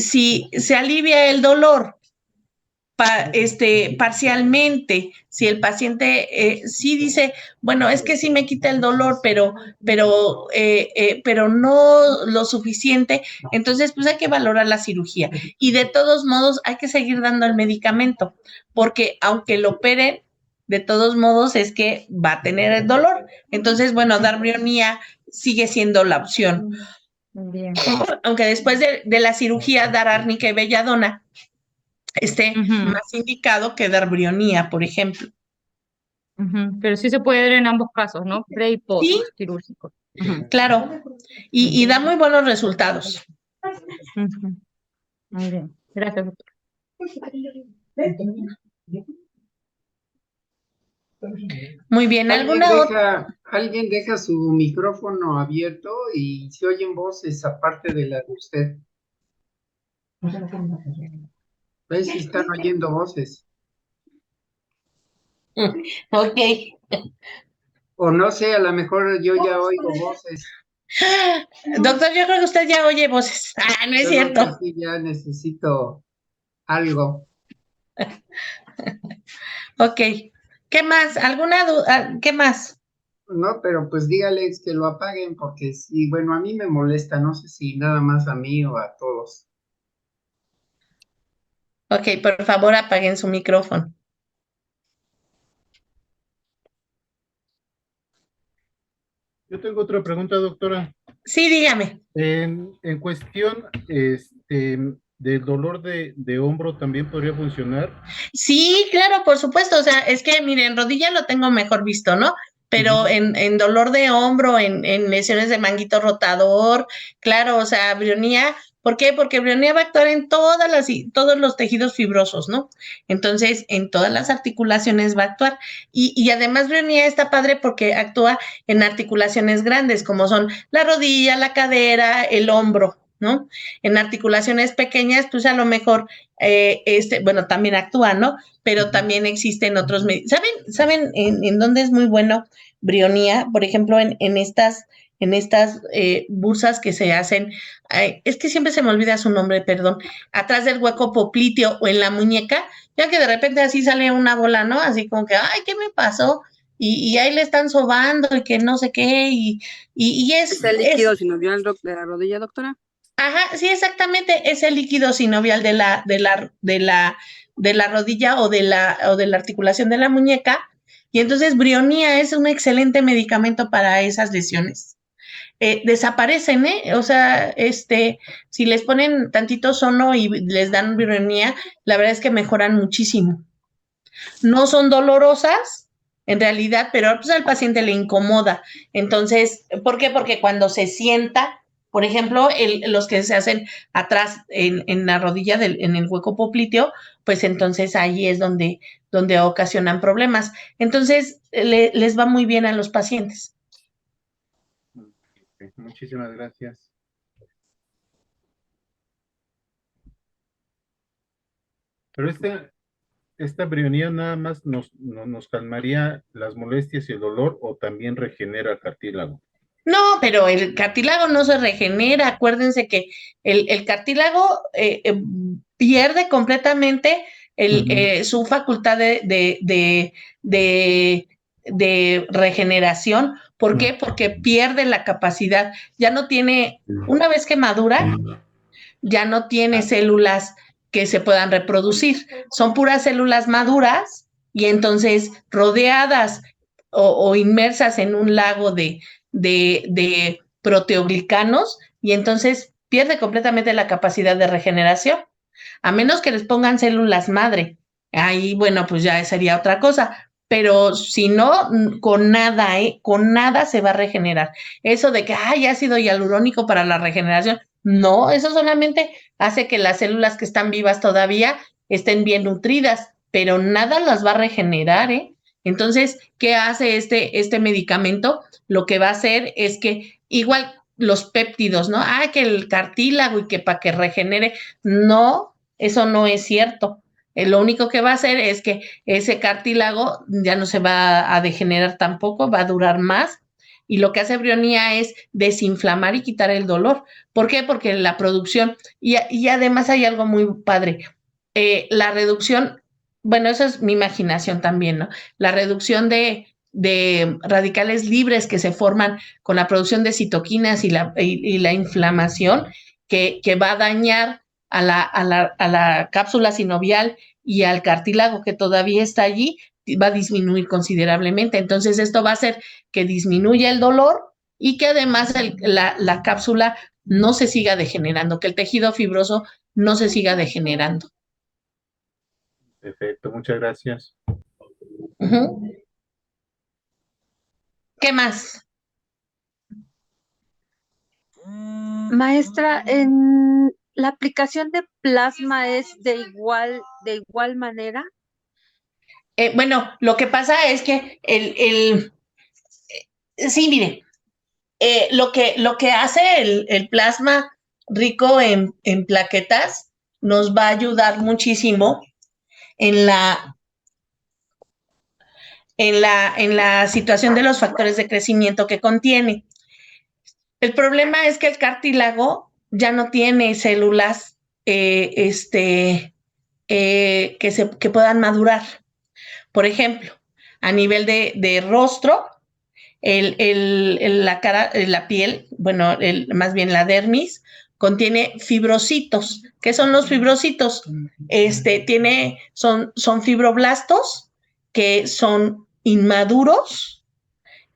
C: se alivia el dolor parcialmente, si el paciente sí dice, bueno, es que sí me quita el dolor, pero no lo suficiente, entonces pues hay que valorar la cirugía. Y de todos modos hay que seguir dando el medicamento, porque aunque lo operen, de todos modos es que va a tener el dolor. Entonces, bueno, dar Brionía sigue siendo la opción.
B: Bien.
C: Aunque después de la cirugía dar árnica y belladona más indicado que dar Brionía, por ejemplo.
B: Pero sí se puede dar en ambos casos, ¿no? Pre y post
C: Sí,
B: quirúrgico.
C: claro. Y da muy buenos resultados.
B: Muy bien. Gracias, doctor.
C: Muy bien. ¿Alguna otra?
F: Alguien deja su micrófono abierto y se oyen voces aparte de la de usted. ¿Ves si están oyendo voces?
C: Ok.
F: O no sé, a lo mejor yo ya oigo voces.
C: Doctor, yo creo que usted ya oye voces. No es
F: Yo creo
C: cierto.
F: que sí, ya necesito algo.
C: Ok. ¿Qué más? ¿Alguna duda? ¿Qué más?
F: No, pero pues dígales que lo apaguen porque sí, bueno, a mí me molesta, no sé si nada más a mí o a todos.
C: Ok, por favor apaguen su micrófono.
D: Yo tengo otra pregunta, doctora.
C: Sí, dígame.
D: En cuestión del dolor de hombro, ¿también podría funcionar?
C: Sí, claro, por supuesto. O sea, es que, miren, rodilla lo tengo mejor visto, ¿no? Pero en dolor de hombro, en lesiones de manguito rotador, claro, o sea, Brionía, ¿por qué? Porque Brionía va a actuar en todos los tejidos fibrosos, ¿no? Entonces, en todas las articulaciones va a actuar. Y además Brionía está padre porque actúa en articulaciones grandes, como son la rodilla, la cadera, el hombro, ¿no? En articulaciones pequeñas, pues a lo mejor bueno, también actúa, ¿no? Pero también existen otros medios. ¿Saben en dónde es muy bueno Brionía? Por ejemplo, en estas bursas que se hacen, es que siempre se me olvida su nombre, perdón, atrás del hueco popliteo o en la muñeca, ya que de repente así sale una bola, ¿no? Así como que, ay, ¿qué me pasó? Y ahí le están sobando y que no sé qué, y
E: ¿Es el líquido sinovial de la rodilla, doctora?
C: Ajá, sí, exactamente, es el líquido sinovial de la rodilla o de la articulación de la muñeca. Y entonces Brionía es un excelente medicamento para esas lesiones. Desaparecen, ¿eh? O sea, si les ponen tantito sono y les dan Brionía, la verdad es que mejoran muchísimo. No son dolorosas, en realidad, pero pues al paciente le incomoda. Entonces, ¿por qué? Porque cuando se sienta, por ejemplo, los que se hacen atrás en la rodilla, en el hueco popliteo, pues entonces ahí es donde ocasionan problemas. Entonces, les va muy bien a los pacientes.
D: Muchísimas gracias. Pero esta brionía nada más nos calmaría las molestias y el dolor o también regenera cartílago.
C: No, pero el cartílago no se regenera. Acuérdense que el cartílago pierde completamente su facultad de regeneración. ¿Por qué? Porque pierde la capacidad. Ya no tiene, una vez que madura, ya no tiene células que se puedan reproducir. Son puras células maduras y entonces rodeadas o inmersas en un lago de proteoglicanos y entonces pierde completamente la capacidad de regeneración. A menos que les pongan células madre. Ahí, bueno, pues ya sería otra cosa. Pero si no, con nada, con nada se va a regenerar. Eso de que hay ácido hialurónico para la regeneración, no, eso solamente hace que las células que están vivas todavía estén bien nutridas, pero nada las va a regenerar, ¿eh? Entonces, ¿qué hace este medicamento? Lo que va a hacer es que igual los péptidos, ¿no? Ah, que el cartílago y que para que regenere, no, eso no es cierto. Lo único que va a hacer es que ese cartílago ya no se va a degenerar tampoco, va a durar más. Y lo que hace Brionía es desinflamar y quitar el dolor. ¿Por qué? Porque la producción, y además hay algo muy padre, la reducción, bueno, eso es mi imaginación también, ¿no? La reducción de radicales libres que se forman con la producción de citoquinas y la inflamación que va a dañar a la cápsula sinovial y al cartílago que todavía está allí, va a disminuir considerablemente. Entonces, esto va a hacer que disminuya el dolor y que además la cápsula no se siga degenerando, que el tejido fibroso no se siga degenerando.
D: Perfecto, muchas gracias.
C: Uh-huh. ¿Qué más?
G: Maestra, en la aplicación de plasma es de igual manera.
C: Bueno, lo que pasa es que sí, mire, lo que hace el plasma rico en plaquetas nos va a ayudar muchísimo en la situación de los factores de crecimiento que contiene. El problema es que el cartílago ya no tiene células que puedan madurar. Por ejemplo, a nivel de rostro, la cara, la piel, bueno, más bien la dermis, contiene fibrocitos. ¿Qué son los fibrocitos? Son fibroblastos que son inmaduros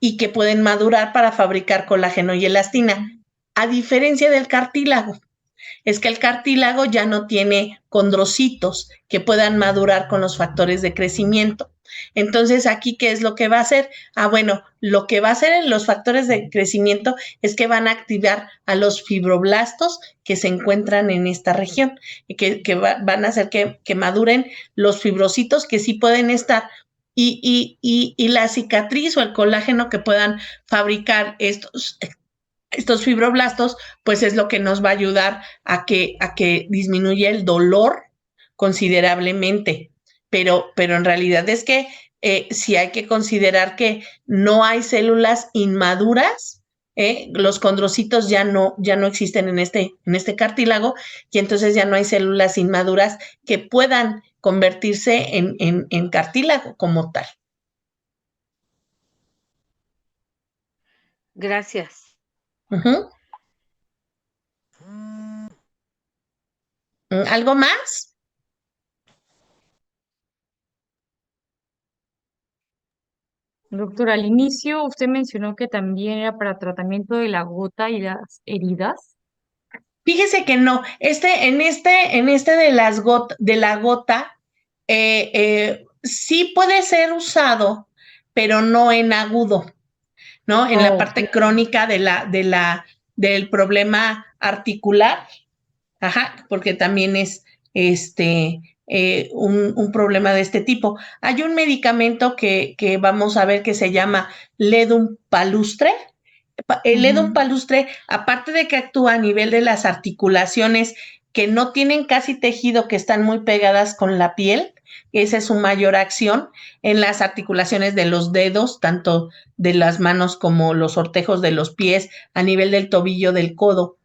C: y que pueden madurar para fabricar colágeno y elastina, a diferencia del cartílago. Es que el cartílago ya no tiene condrocitos que puedan madurar con los factores de crecimiento. Entonces, aquí, ¿qué es lo que va a hacer? Bueno, lo que va a hacer en los factores de crecimiento es que van a activar a los fibroblastos que se encuentran en esta región y que van a hacer que maduren los fibrocitos que sí pueden estar y la cicatriz o el colágeno que puedan fabricar estos fibroblastos, pues es lo que nos va a ayudar a que disminuya el dolor considerablemente. Pero en realidad es que sí hay que considerar que no hay células inmaduras, los condrocitos ya no existen en este cartílago y entonces ya no hay células inmaduras que puedan convertirse en cartílago como tal.
G: Gracias.
C: Uh-huh. ¿Algo más?
B: Doctora, al inicio usted mencionó que también era para tratamiento de la gota y las heridas.
C: Fíjese que no, en este de la gota, sí puede ser usado, pero no en agudo, ¿no? En la parte crónica del problema articular, ajá, porque también es un problema de este tipo. Hay un medicamento que vamos a ver que se llama Ledum palustre. El Ledum palustre, aparte de que actúa a nivel de las articulaciones que no tienen casi tejido, que están muy pegadas con la piel. Esa es su mayor acción en las articulaciones de los dedos, tanto de las manos como los sortejos de los pies, a nivel del tobillo, del codo.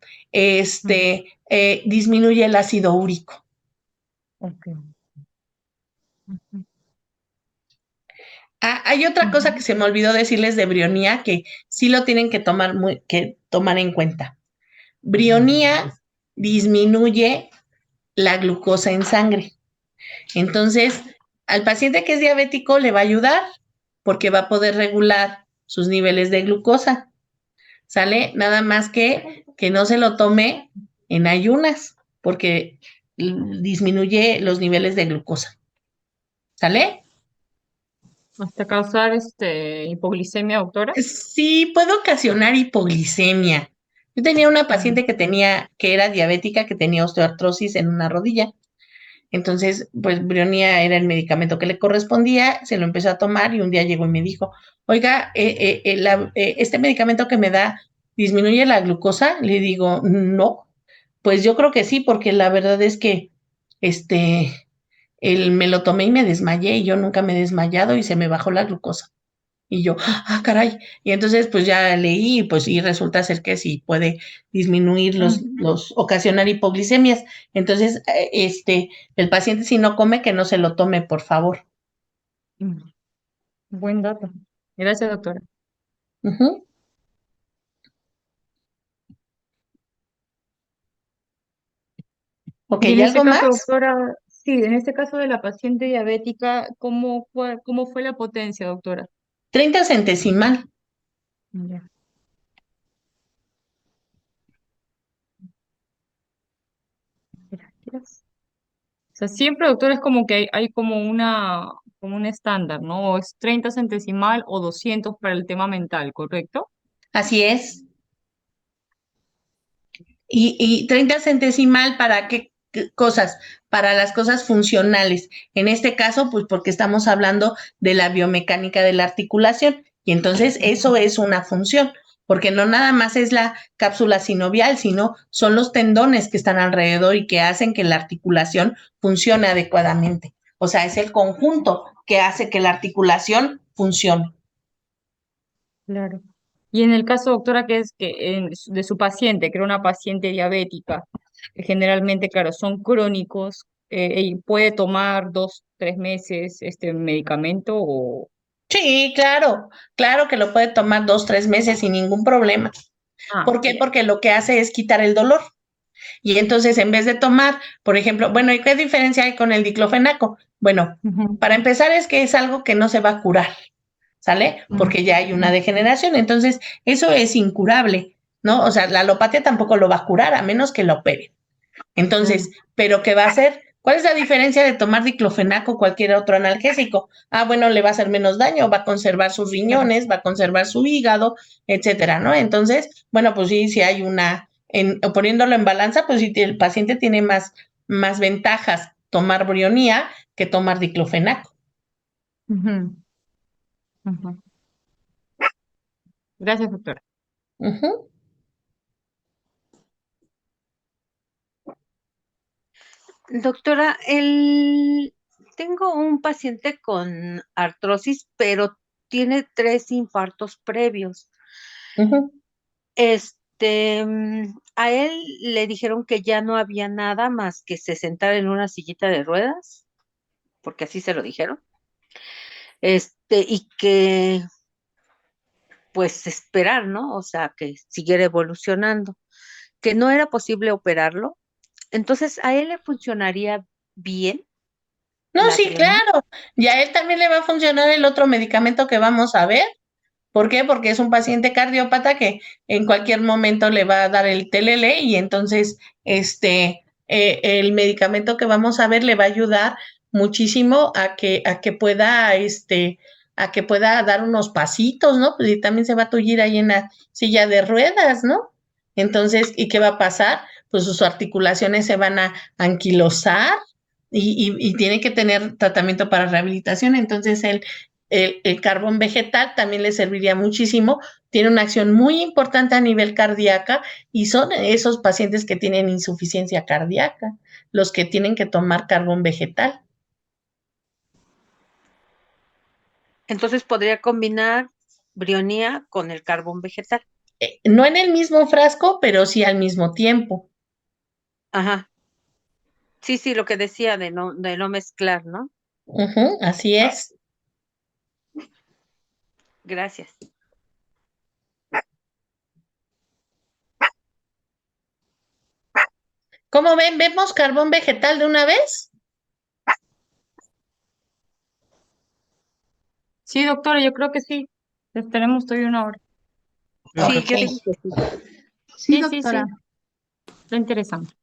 C: Disminuye el ácido úrico.
B: Ok. Ujú.
C: Hay otra cosa que se me olvidó decirles de Brionía, que sí lo tienen que tomar en cuenta. Brionía disminuye la glucosa en sangre. Entonces, al paciente que es diabético le va a ayudar porque va a poder regular sus niveles de glucosa. ¿Sale? Nada más que no se lo tome en ayunas porque disminuye los niveles de glucosa. ¿Sale?
B: Hasta causar hipoglicemia, doctora.
C: Sí, puede ocasionar hipoglicemia. Yo tenía una paciente que era diabética, que tenía osteoartrosis en una rodilla. Entonces, pues Brionía era el medicamento que le correspondía, se lo empezó a tomar y un día llegó y me dijo, oiga, este medicamento que me da disminuye la glucosa. Le digo, no, pues yo creo que sí, porque la verdad es que me lo tomé y me desmayé y yo nunca me he desmayado y se me bajó la glucosa. Y yo, caray. Y entonces, pues ya leí, pues, y resulta ser que sí puede disminuir ocasionar hipoglicemias. Entonces, el paciente si no come, que no se lo tome, por favor.
B: Mm, Buen dato. Gracias, doctora.
C: Ujú. Ok,
B: Y en
C: ¿y
B: este
C: algo
B: caso,
C: más?
B: doctora, sí, en este caso de la paciente diabética, cómo fue la potencia, doctora?
C: 30 centesimal.
B: Ya. Gracias. O sea, siempre, doctora, es como que hay como un estándar, ¿no? O es 30 centesimal o 200 para el tema mental, ¿correcto?
C: Así es. Y 30 centesimal, ¿para qué cosas? Para las cosas funcionales. En este caso, pues porque estamos hablando de la biomecánica de la articulación. Y entonces eso es una función, porque no nada más es la cápsula sinovial, sino son los tendones que están alrededor y que hacen que la articulación funcione adecuadamente. O sea, es el conjunto que hace que la articulación funcione.
B: Claro. Y en el caso, doctora, de su paciente, que era una paciente diabética, que generalmente, claro, son crónicos, y puede tomar 2, 3 meses este medicamento o...
C: Sí, claro que lo puede tomar 2, 3 meses sin ningún problema.
B: Ah,
C: ¿Por qué?
B: bien.
C: Porque lo que hace es quitar el dolor. Y entonces, en vez de tomar, por ejemplo, bueno, ¿y qué diferencia hay con el diclofenaco? Bueno,
B: Ujú,
C: para empezar es que es algo que no se va a curar, ¿sale?
B: ujú,
C: Porque ya hay una degeneración, entonces eso es incurable, ¿no? O sea, la alopatía tampoco lo va a curar a menos que lo opere.
B: claro.
C: Entonces, ¿pero qué va a hacer? ¿Cuál es la diferencia de tomar diclofenaco o cualquier otro analgésico? Bueno, le va a hacer menos daño, va a conservar sus riñones, va a conservar su hígado, etcétera, ¿no? Entonces, bueno, pues sí, si hay poniéndolo en balanza, pues si el paciente tiene más ventajas tomar Brionía que tomar diclofenaco.
B: Ujú, ujú. Gracias, doctora.
C: Ujú.
G: Doctora, tengo un paciente con artrosis, pero tiene 3 infartos previos.
C: Ujú.
G: A él le dijeron que ya no había nada más que se sentara en una sillita de ruedas, porque así se lo dijeron. Y que pues esperar, ¿no? O sea, que siguiera evolucionando, que no era posible operarlo. Entonces, ¿a él le funcionaría bien
C: No,
G: la
C: sí,
G: Brionía?
C: claro. Y a él también le va a funcionar el otro medicamento que vamos a ver. ¿Por qué? Porque es un paciente cardiópata que en cualquier momento le va a dar el TLL y entonces el medicamento que vamos a ver le va a ayudar muchísimo a que pueda dar unos pasitos, ¿no? Pues y también se va a tullir ahí en la silla de ruedas, ¿no? Entonces, ¿y qué va a pasar? Pues sus articulaciones se van a anquilosar y tiene que tener tratamiento para rehabilitación. Entonces, él el carbón vegetal también le serviría muchísimo. Tiene una acción muy importante a nivel cardíaca y son esos pacientes que tienen insuficiencia cardíaca los que tienen que tomar carbón vegetal.
G: Entonces podría combinar brionía con el carbón vegetal.
C: No en el mismo frasco, pero sí al mismo tiempo.
G: Ajá. Sí, lo que decía de no mezclar, ¿no?
C: Así es.
G: Gracias.
C: ¿Cómo ven? ¿Vemos carbón vegetal de una vez?
B: Sí, doctora, yo creo que sí. Tenemos todavía una hora.
G: Sí, yo
C: Ok.
G: digo que sí.
A: Sí,
B: Sí,
A: doctora.
B: Está interesante.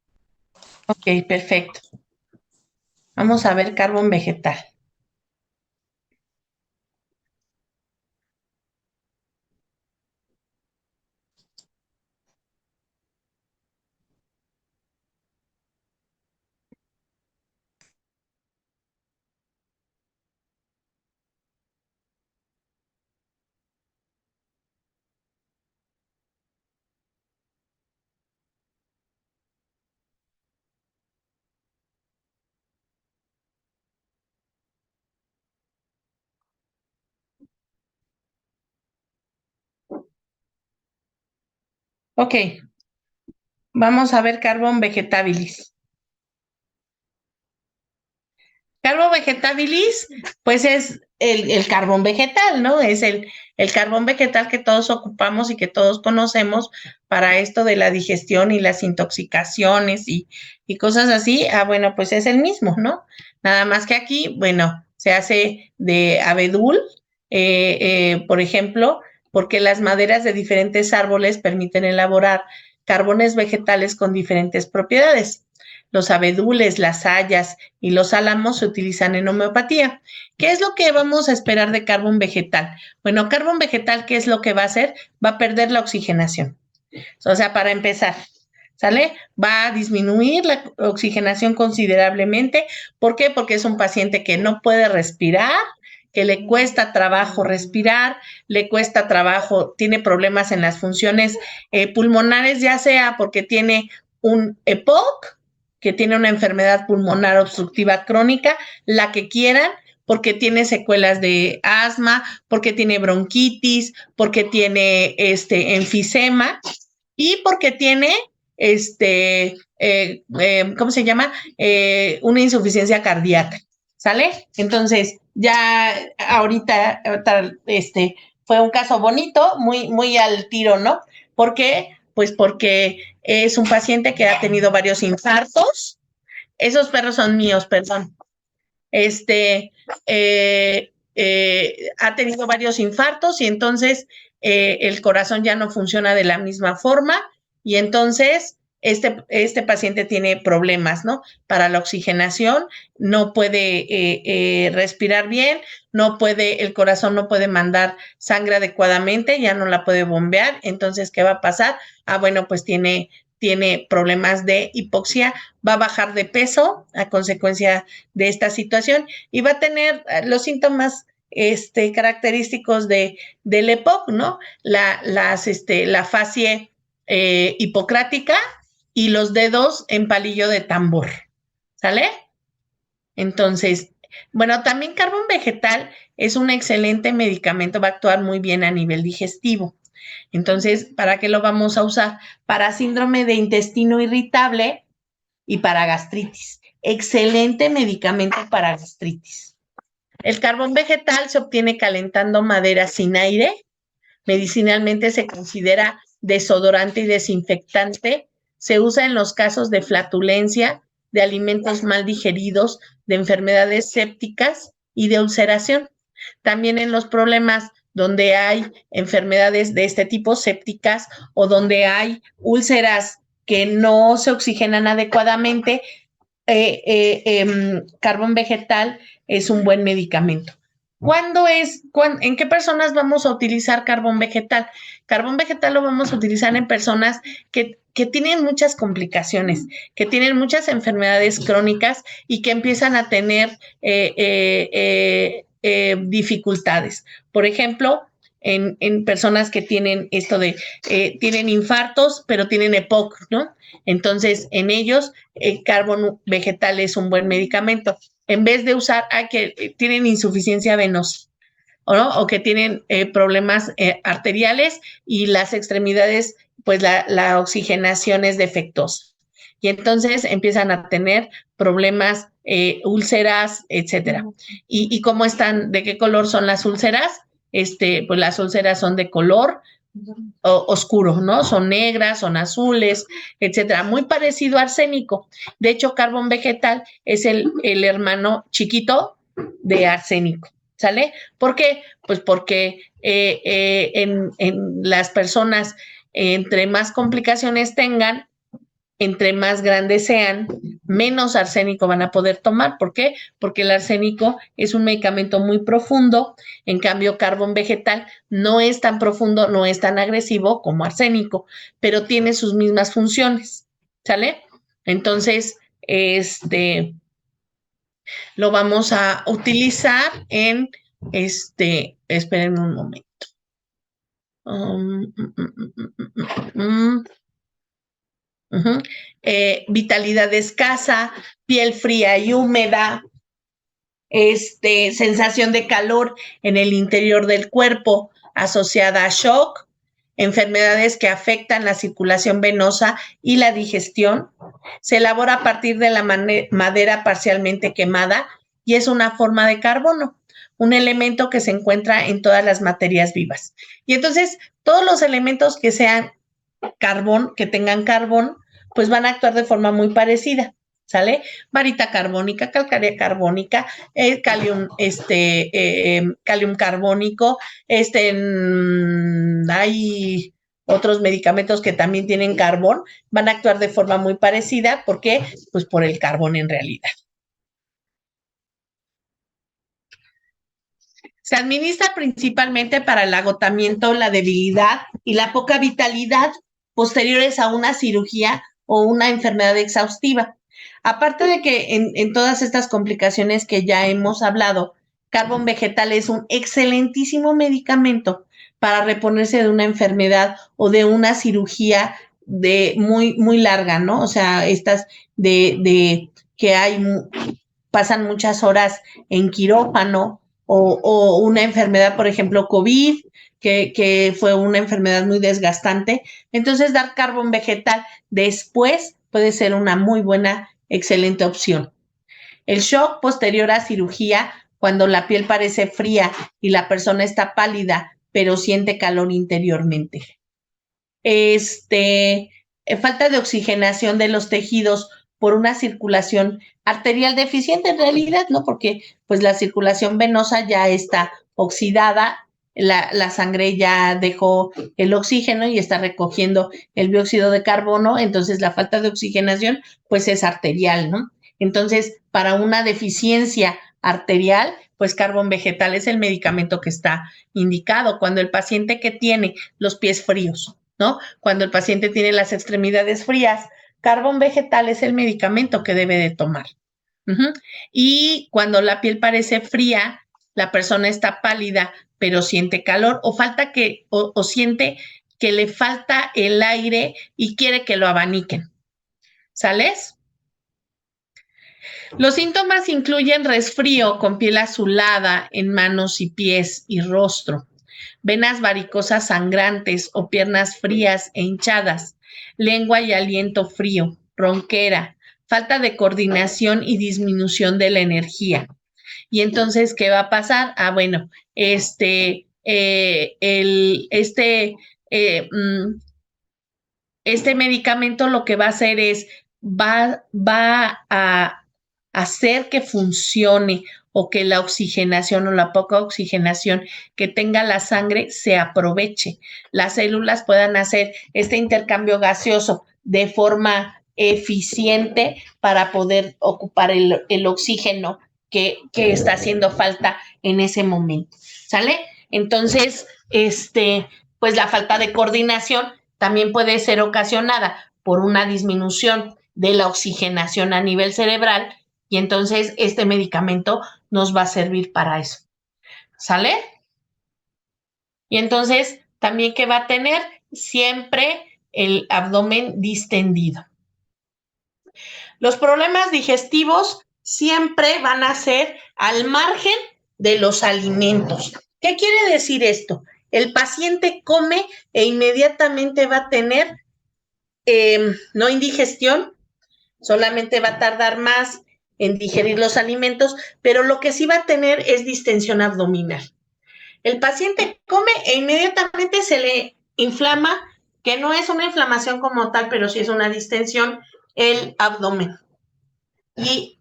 C: Ok, perfecto. Vamos a ver carbón vegetal. Ok, vamos a ver carbón vegetabilis. Carbón vegetabilis, pues es el carbón vegetal, ¿no? Es el carbón vegetal que todos ocupamos y que todos conocemos para esto de la digestión y las intoxicaciones y cosas así. Bueno, pues es el mismo, ¿no? Nada más que aquí, bueno, se hace de abedul, por ejemplo, porque las maderas de diferentes árboles permiten elaborar carbones vegetales con diferentes propiedades. Los abedules, las hayas y los álamos se utilizan en homeopatía. ¿Qué es lo que vamos a esperar de carbón vegetal? Bueno, carbón vegetal, ¿qué es lo que va a hacer? Va a perder la oxigenación. O sea, para empezar, ¿sale? Va a disminuir la oxigenación considerablemente. ¿Por qué? Porque es un paciente que no puede respirar, que le cuesta trabajo respirar, le cuesta trabajo, tiene problemas en las funciones pulmonares, ya sea porque tiene un EPOC, que tiene una enfermedad pulmonar obstructiva crónica, la que quieran, porque tiene secuelas de asma, porque tiene bronquitis, porque tiene enfisema y porque tiene ¿cómo se llama? Una insuficiencia cardíaca, ¿sale? Entonces, ya ahorita fue un caso bonito, muy al tiro, ¿no? ¿Por qué? Pues porque es un paciente que ha tenido varios infartos. Esos perros son míos, perdón. Ha tenido varios infartos y entonces el corazón ya no funciona de la misma forma y entonces este paciente tiene problemas, ¿no? Para la oxigenación, no puede respirar bien, el corazón no puede mandar sangre adecuadamente, ya no la puede bombear, entonces, ¿qué va a pasar? Bueno, pues tiene problemas de hipoxia, va a bajar de peso a consecuencia de esta situación y va a tener los síntomas característicos del EPOC, ¿no? La fascie hipocrática y los dedos en palillo de tambor, ¿sale? Entonces, bueno, también carbón vegetal es un excelente medicamento, va a actuar muy bien a nivel digestivo. Entonces, ¿para qué lo vamos a usar? Para síndrome de intestino irritable y para gastritis. Excelente medicamento para gastritis. El carbón vegetal se obtiene calentando madera sin aire. Medicinalmente se considera desodorante y desinfectante. Se usa en los casos de flatulencia, de alimentos mal digeridos, de enfermedades sépticas y de ulceración. También en los problemas donde hay enfermedades de este tipo sépticas o donde hay úlceras que no se oxigenan adecuadamente, carbón vegetal es un buen medicamento. ¿En qué personas vamos a utilizar carbón vegetal? Carbón vegetal lo vamos a utilizar en personas que tienen muchas complicaciones, que tienen muchas enfermedades crónicas y que empiezan a tener dificultades. Por ejemplo, en personas que tienen esto de, tienen infartos, pero tienen EPOC, ¿no? Entonces, en ellos, el carbón vegetal es un buen medicamento. En vez de usar, que tienen insuficiencia venosa, ¿no? O que tienen problemas arteriales y las extremidades, pues la oxigenación es defectuosa. Y entonces empiezan a tener problemas, úlceras, etcétera. ¿Y cómo están? ¿De qué color son las úlceras? Pues las úlceras son de color oscuro, ¿no? Son negras, son azules, etcétera. Muy parecido a arsénico. De hecho, carbón vegetal es el hermano chiquito de arsénico, ¿sale? ¿Por qué? Pues porque en las personas, entre más complicaciones tengan, entre más grandes sean, menos arsénico van a poder tomar. ¿Por qué? Porque el arsénico es un medicamento muy profundo, en cambio carbón vegetal no es tan profundo, no es tan agresivo como arsénico, pero tiene sus mismas funciones, ¿sale? Entonces, lo vamos a utilizar en, esperen un momento. Vitalidad escasa, piel fría y húmeda, sensación de calor en el interior del cuerpo asociada a shock, enfermedades que afectan la circulación venosa y la digestión. Se elabora a partir de la madera parcialmente quemada y es una forma de carbono, un elemento que se encuentra en todas las materias vivas. Y entonces, todos los elementos que sean carbón, que tengan carbón, pues van a actuar de forma muy parecida, ¿sale? Varita carbónica, calcárea carbónica, calium, calium carbónico, hay otros medicamentos que también tienen carbón, van a actuar de forma muy parecida. ¿Por qué? Pues por el carbón en realidad. Se administra principalmente para el agotamiento, la debilidad y la poca vitalidad posteriores a una cirugía o una enfermedad exhaustiva. Aparte de que en todas estas complicaciones que ya hemos hablado, carbón vegetal es un excelentísimo medicamento para reponerse de una enfermedad o de una cirugía de muy larga, ¿no? O sea, estas de que pasan muchas horas en quirófano, o una enfermedad, por ejemplo, COVID, que fue una enfermedad muy desgastante. Entonces, dar carbón vegetal después puede ser una muy buena, excelente opción. El shock posterior a cirugía, cuando la piel parece fría y la persona está pálida, pero siente calor interiormente. Falta de oxigenación de los tejidos por una circulación arterial deficiente en realidad, ¿no? Porque pues la circulación venosa ya está oxidada, la sangre ya dejó el oxígeno y está recogiendo el dióxido de carbono, entonces la falta de oxigenación pues es arterial, ¿no? Entonces, para una deficiencia arterial, pues carbón vegetal es el medicamento que está indicado. Cuando el paciente que tiene los pies fríos, ¿no? Cuando el paciente tiene las extremidades frías, carbón vegetal es el medicamento que debe de tomar. Y cuando la piel parece fría, la persona está pálida, pero siente calor o siente que le falta el aire y quiere que lo abaniquen. ¿Sales? Los síntomas incluyen resfrío con piel azulada en manos y pies y rostro, venas varicosas sangrantes o piernas frías e hinchadas, lengua y aliento frío, ronquera, falta de coordinación y disminución de la energía. Y entonces, ¿qué va a pasar? Bueno, este medicamento lo que va a hacer es, va a hacer que funcione o que la oxigenación o la poca oxigenación que tenga la sangre se aproveche. Las células puedan hacer este intercambio gaseoso de forma eficiente para poder ocupar el oxígeno que está haciendo falta en ese momento, ¿sale? Entonces, pues la falta de coordinación también puede ser ocasionada por una disminución de la oxigenación a nivel cerebral y entonces este medicamento nos va a servir para eso. ¿Sale? Y entonces, también que va a tener siempre el abdomen distendido. Los problemas digestivos siempre van a ser al margen de los alimentos. ¿Qué quiere decir esto? El paciente come e inmediatamente va a tener no indigestión, solamente va a tardar más en digerir los alimentos, pero lo que sí va a tener es distensión abdominal. El paciente come e inmediatamente se le inflama, que no es una inflamación como tal, pero sí es una distensión, el abdomen. Y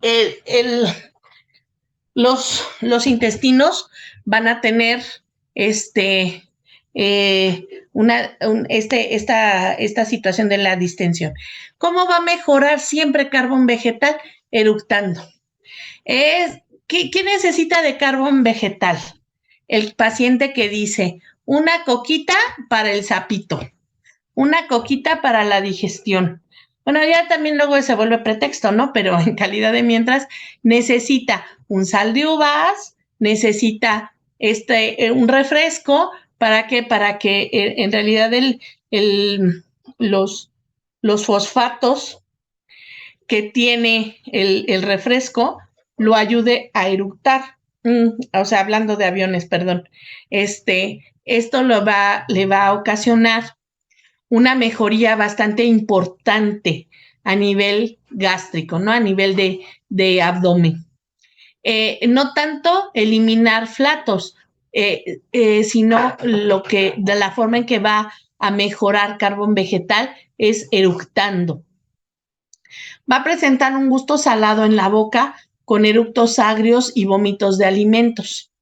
C: los intestinos van a tener esta situación de la distensión. ¿Cómo va a mejorar siempre carbón vegetal? Eructando. ¿Qué necesita de carbón vegetal? El paciente que dice, una coquita para el sapito, una coquita para la digestión. Bueno, ya también luego se vuelve pretexto, ¿no? Pero en calidad de mientras necesita un sal de uvas, necesita un refresco, ¿para qué? Para que en realidad los fosfatos que tiene el refresco lo ayude a eructar. O sea, hablando de aviones, perdón. Esto le va a ocasionar una mejoría bastante importante a nivel gástrico, ¿no? A nivel de abdomen. No tanto eliminar flatos, sino de la forma en que va a mejorar carbón vegetal es eructando. Va a presentar un gusto salado en la boca con eructos agrios y vómitos de alimentos.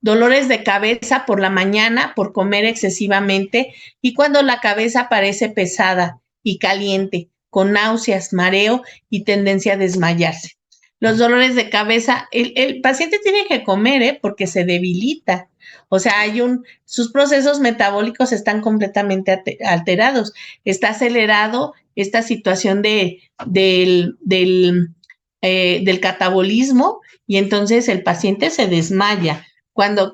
C: Dolores de cabeza por la mañana por comer excesivamente y cuando la cabeza parece pesada y caliente, con náuseas, mareo y tendencia a desmayarse. Los dolores de cabeza, el paciente tiene que comer, porque se debilita. O sea, sus procesos metabólicos están completamente alterados. Está acelerado esta situación del catabolismo y entonces el paciente se desmaya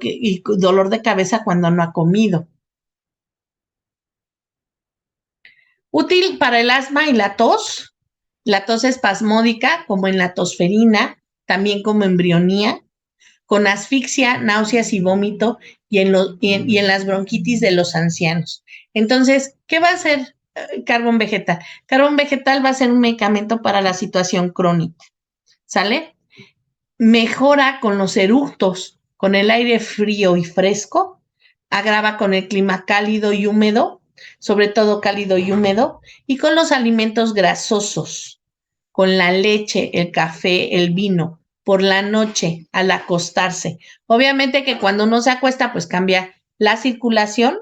C: y dolor de cabeza cuando no ha comido. Útil para el asma y la tos espasmódica, como en la tosferina, también como embrionía, con asfixia, náuseas y vómito, y en las bronquitis de los ancianos. Entonces, ¿qué va a hacer carbón vegetal? Carbón vegetal va a ser un medicamento para la situación crónica, ¿sale? Mejora con los eructos, con el aire frío y fresco, agrava con el clima cálido y húmedo, sobre todo cálido y húmedo, y con los alimentos grasosos, con la leche, el café, el vino, por la noche, al acostarse. Obviamente que cuando uno se acuesta, pues cambia la circulación,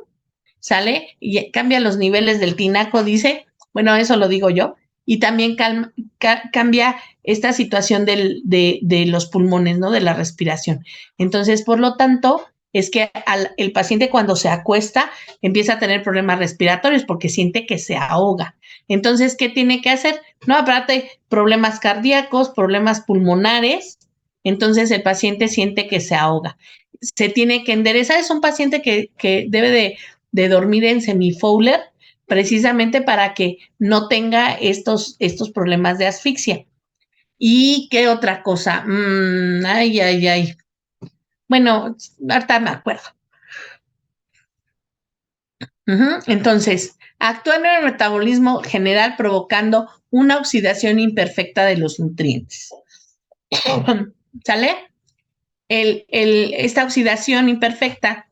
C: ¿sale? Y cambia los niveles del tinaco, dice, bueno, eso lo digo yo, y también cambia esta situación de los pulmones, ¿no? De la respiración. Entonces, por lo tanto, es que el paciente cuando se acuesta empieza a tener problemas respiratorios porque siente que se ahoga. Entonces, ¿qué tiene que hacer? No, aparte, problemas cardíacos, problemas pulmonares. Entonces, el paciente siente que se ahoga. Se tiene que enderezar. Es un paciente que debe de dormir en semifowler precisamente para que no tenga estos problemas de asfixia. ¿Y qué otra cosa? Ay. Bueno, ahorita me acuerdo. Entonces, actúa en el metabolismo general provocando una oxidación imperfecta de los nutrientes. ¿Sale? Esta oxidación imperfecta,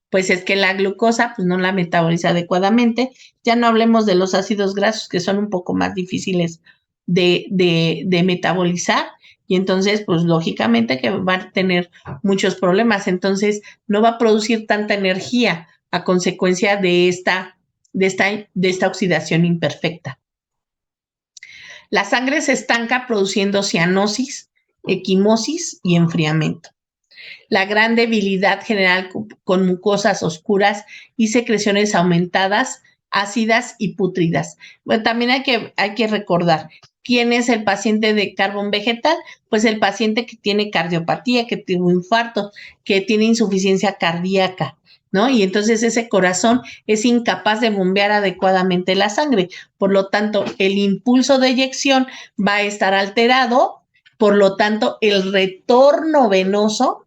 C: pues es que la glucosa pues no la metaboliza adecuadamente. Ya no hablemos de los ácidos grasos que son un poco más difíciles de metabolizar. Y entonces, pues lógicamente que va a tener muchos problemas. Entonces, no va a producir tanta energía a consecuencia de esta oxidación imperfecta. La sangre se estanca produciendo cianosis, equimosis y enfriamiento. La gran debilidad general con mucosas oscuras y secreciones aumentadas, ácidas y pútridas. Bueno, también hay que recordar ¿Quién es el paciente de carbón vegetal? Pues el paciente que tiene cardiopatía, que tuvo infarto, que tiene insuficiencia cardíaca, ¿no? Y entonces ese corazón es incapaz de bombear adecuadamente la sangre. Por lo tanto, el impulso de eyección va a estar alterado, por lo tanto, el retorno venoso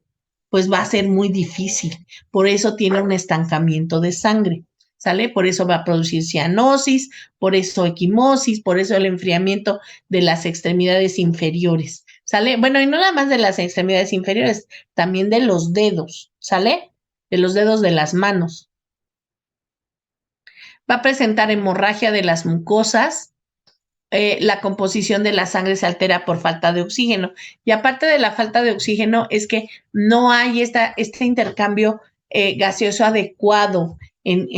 C: pues va a ser muy difícil. Por eso tiene un estancamiento de sangre, ¿sale? Por eso va a producir cianosis, por eso equimosis, por eso el enfriamiento de las extremidades inferiores, ¿sale? Bueno, y no nada más de las extremidades inferiores, también de los dedos, ¿sale? De los dedos de las manos. Va a presentar hemorragia de las mucosas, la composición de la sangre se altera por falta de oxígeno. Y aparte de la falta de oxígeno, es que no hay este intercambio gaseoso adecuado en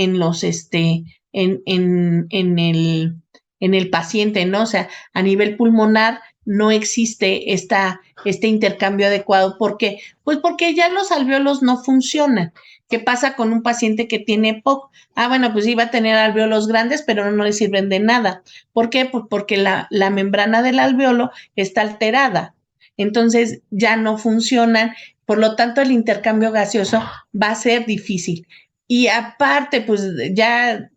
C: el paciente, ¿no? O sea, a nivel pulmonar no existe este intercambio adecuado. ¿Por qué? Pues porque ya los alvéolos no funcionan. ¿Qué pasa con un paciente que tiene POC? Bueno, pues iba a tener alvéolos grandes, pero no le sirven de nada. ¿Por qué? Pues porque la membrana del alvéolo está alterada. Entonces ya no funcionan, por lo tanto el intercambio gaseoso va a ser difícil. Y aparte, pues ya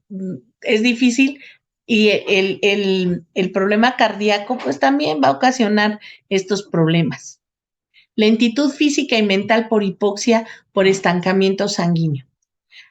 C: es difícil y el problema cardíaco pues también va a ocasionar estos problemas. Lentitud física y mental por hipoxia, por estancamiento sanguíneo.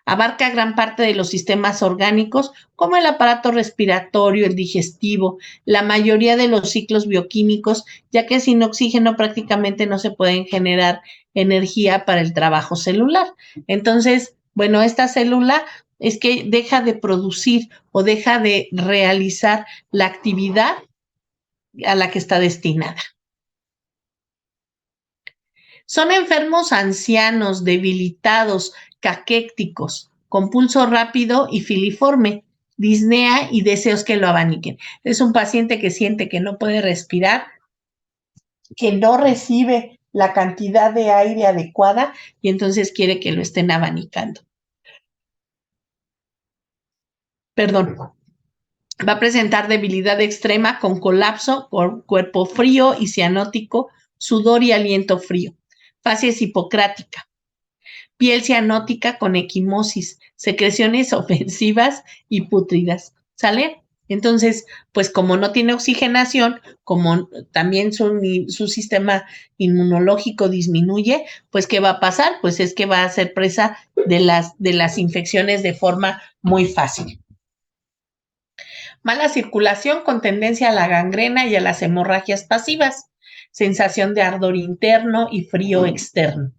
C: Abarca gran parte de los sistemas orgánicos, como el aparato respiratorio, el digestivo, la mayoría de los ciclos bioquímicos, ya que sin oxígeno prácticamente no se pueden generar energía para el trabajo celular. Entonces, bueno, esta célula es que deja de producir o deja de realizar la actividad a la que está destinada. Son enfermos ancianos, debilitados, caquécticos, con pulso rápido y filiforme, disnea y deseos que lo abaniquen. Es un paciente que siente que no puede respirar, que no recibe la cantidad de aire adecuada y entonces quiere que lo estén abanicando. Perdón. Va a presentar debilidad extrema con colapso, cuerpo frío y cianótico, sudor y aliento frío. Facies hipocrática. Piel cianótica con equimosis, secreciones ofensivas y pútridas, ¿sale? Entonces, pues como no tiene oxigenación, como también su sistema inmunológico disminuye, pues ¿qué va a pasar? Pues es que va a ser presa de las infecciones de forma muy fácil. Mala circulación con tendencia a la gangrena y a las hemorragias pasivas. Sensación de ardor interno y frío externo.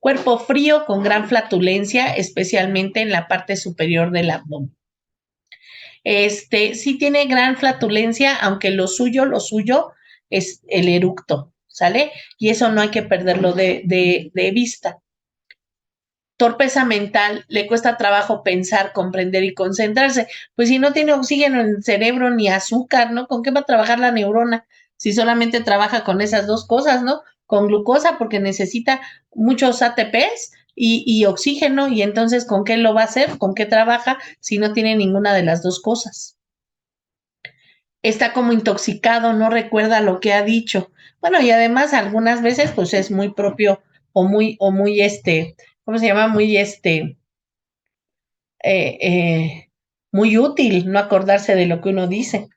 C: Cuerpo frío con gran flatulencia, especialmente en la parte superior del abdomen. Sí tiene gran flatulencia, aunque lo suyo es el eructo, ¿sale? Y eso no hay que perderlo de vista. Torpeza mental, le cuesta trabajo pensar, comprender y concentrarse. Pues si no tiene oxígeno en el cerebro ni azúcar, ¿no? ¿Con qué va a trabajar la neurona? Si solamente trabaja con esas dos cosas, ¿no? Con glucosa porque necesita muchos ATPs y oxígeno, y entonces ¿con qué lo va a hacer? ¿Con qué trabaja si no tiene ninguna de las dos cosas? Está como intoxicado, no recuerda lo que ha dicho. Bueno, y además algunas veces pues es muy propio o muy ¿cómo se llama? Muy útil no acordarse de lo que uno dice.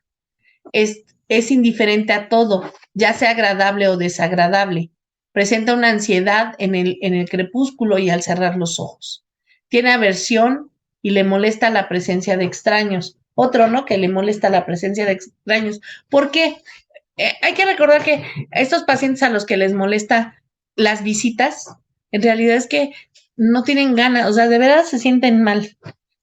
C: Es indiferente a todo, ya sea agradable o desagradable. Presenta una ansiedad en el crepúsculo y al cerrar los ojos. Tiene aversión y le molesta la presencia de extraños. Otro, ¿no? Que le molesta la presencia de extraños. ¿Por qué? Hay que recordar que a estos pacientes a los que les molesta las visitas, en realidad es que no tienen ganas, o sea, de verdad se sienten mal.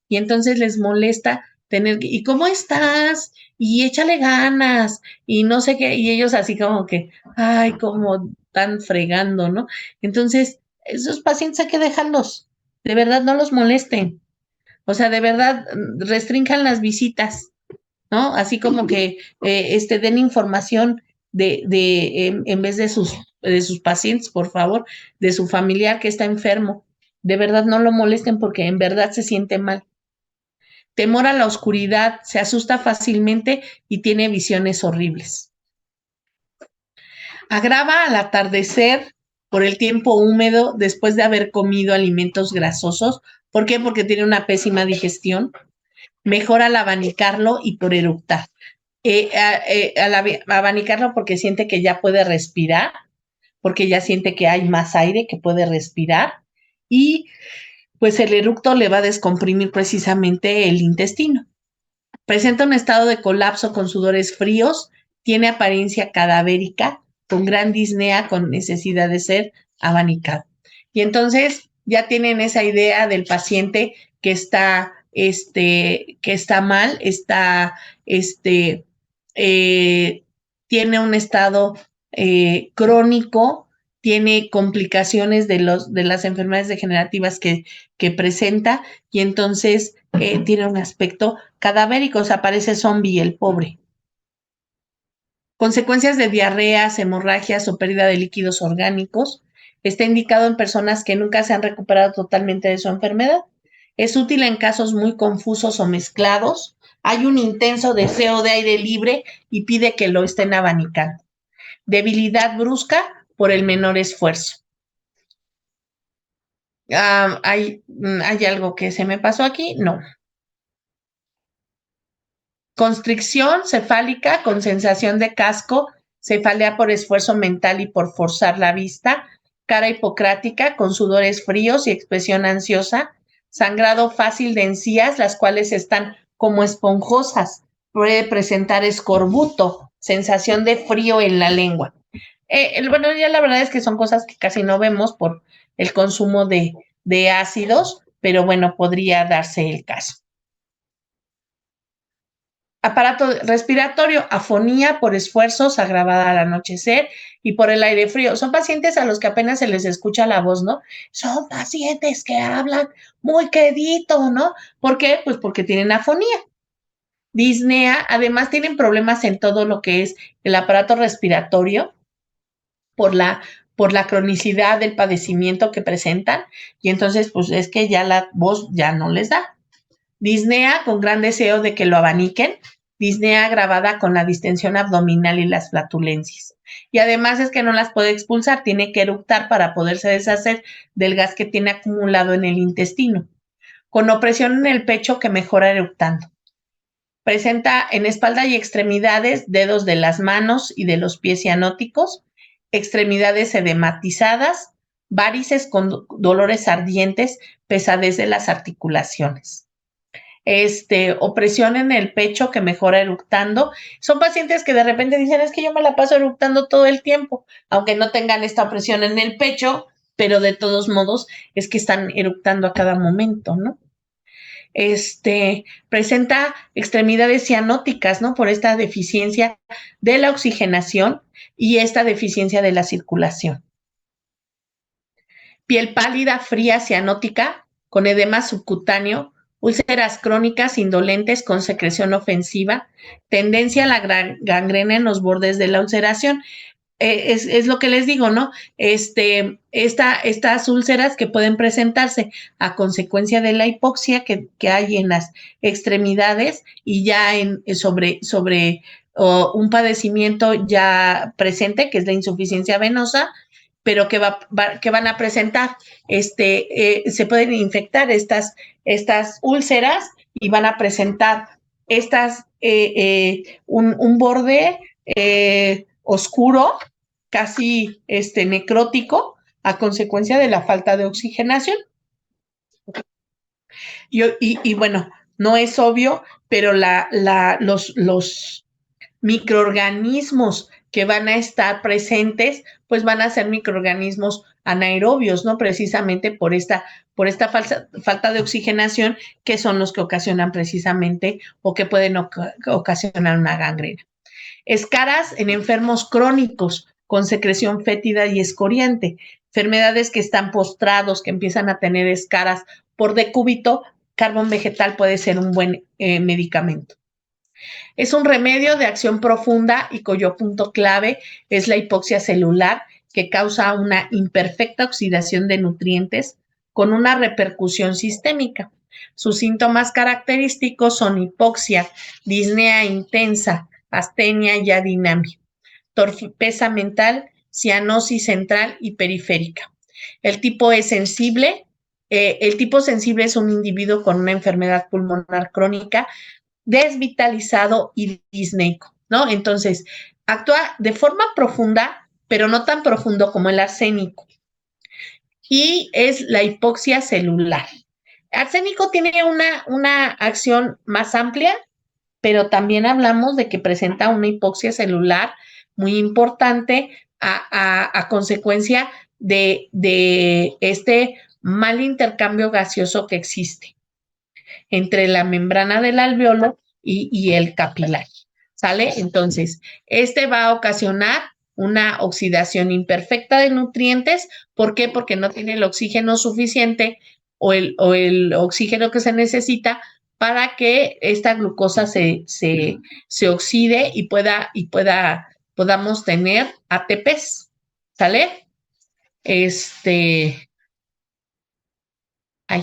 C: Y entonces les molesta tener que, ¿y cómo estás? Y échale ganas, y no sé qué, y ellos así como que, ay, como están fregando, ¿no? Entonces, esos pacientes hay que dejarlos, de verdad no los molesten, o sea, de verdad restrinjan las visitas, ¿no? Así como que den información en vez de sus pacientes, por favor, de su familiar que está enfermo. De verdad no lo molesten porque en verdad se siente mal. temor a la oscuridad, se asusta fácilmente y tiene visiones horribles. Agrava al atardecer por el tiempo húmedo después de haber comido alimentos grasosos. ¿Por qué? Porque tiene una pésima digestión. Mejora al abanicarlo y por eructar. Al abanicarlo porque siente que ya puede respirar, porque ya siente que hay más aire, que puede respirar, y pues el eructo le va a descomprimir precisamente el intestino. Presenta un estado de colapso con sudores fríos, tiene apariencia cadavérica, con gran disnea, con necesidad de ser abanicado. Y entonces ya tienen esa idea del paciente que está mal, tiene un estado crónico, tiene complicaciones de las enfermedades degenerativas que presenta, y entonces tiene un aspecto cadavérico, o sea, parece zombie el pobre. Consecuencias de diarreas, hemorragias o pérdida de líquidos orgánicos. Está indicado en personas que nunca se han recuperado totalmente de su enfermedad. Es útil en casos muy confusos o mezclados. Hay un intenso deseo de aire libre y pide que lo estén abanicando. Debilidad brusca por el menor esfuerzo. ¿Hay algo que se me pasó aquí? No. Constricción cefálica con sensación de casco, cefalea por esfuerzo mental y por forzar la vista, cara hipocrática con sudores fríos y expresión ansiosa, sangrado fácil de encías, las cuales están como esponjosas, puede presentar escorbuto, sensación de frío en la lengua. Bueno, ya la verdad es que son cosas que casi no vemos por el consumo de ácidos, pero bueno, podría darse el caso. Aparato respiratorio, afonía por esfuerzos agravada al anochecer y por el aire frío. Son pacientes a los que apenas se les escucha la voz, ¿no? Son pacientes que hablan muy quedito, ¿no? ¿Por qué? Pues porque tienen afonía. Disnea, además tienen problemas en todo lo que es el aparato respiratorio por la cronicidad del padecimiento que presentan, y entonces pues es que ya la voz ya no les da. Disnea con gran deseo de que lo abaniquen, disnea agravada con la distensión abdominal y las flatulencias. Y además es que no las puede expulsar, tiene que eructar para poderse deshacer del gas que tiene acumulado en el intestino. Con opresión en el pecho que mejora eructando. Presenta en espalda y extremidades dedos de las manos y de los pies cianóticos, extremidades edematizadas, varices con dolores ardientes, pesadez de las articulaciones. Opresión en el pecho que mejora eructando. Son pacientes que de repente dicen, es que yo me la paso eructando todo el tiempo, aunque no tengan esta opresión en el pecho, pero de todos modos es que están eructando a cada momento, ¿no? Presenta extremidades cianóticas, ¿no? Por esta deficiencia de la oxigenación y esta deficiencia de la circulación. Piel pálida, fría, cianótica, con edema subcutáneo, úlceras crónicas indolentes con secreción ofensiva, tendencia a la gangrena en los bordes de la ulceración. Es lo que les digo, ¿no? Estas úlceras que pueden presentarse a consecuencia de la hipoxia que hay en las extremidades y ya sobre un padecimiento ya presente, que es la insuficiencia venosa, pero que van a presentar, se pueden infectar estas úlceras y van a presentar un borde oscuro, casi necrótico, a consecuencia de la falta de oxigenación. Y bueno, no es obvio, pero los microorganismos que van a estar presentes, pues van a ser microorganismos anaerobios, ¿no? Precisamente por esta falta de oxigenación, que son los que ocasionan precisamente o que pueden ocasionar una gangrena. Escaras en enfermos crónicos con secreción fétida y escoriante, enfermedades que están postrados, que empiezan a tener escaras por decúbito, carbón vegetal puede ser un buen medicamento. Es un remedio de acción profunda y cuyo punto clave es la hipoxia celular, que causa una imperfecta oxidación de nutrientes con una repercusión sistémica. Sus síntomas característicos son hipoxia, disnea intensa, astenia y adinamia, torpeza mental, cianosis central y periférica. El tipo es sensible. El tipo sensible es un individuo con una enfermedad pulmonar crónica, desvitalizado y disneico, ¿no? Entonces, actúa de forma profunda, pero no tan profundo como el arsénico. Y es la hipoxia celular. Arsénico tiene una acción más amplia, pero también hablamos de que presenta una hipoxia celular muy importante a consecuencia de este mal intercambio gaseoso que existe entre la membrana del alveolo y el capilar, ¿sale? Entonces, este va a ocasionar una oxidación imperfecta de nutrientes. ¿Por qué? Porque no tiene el oxígeno suficiente o el oxígeno que se necesita para que esta glucosa se oxide y podamos tener ATPs, ¿sale? Ay,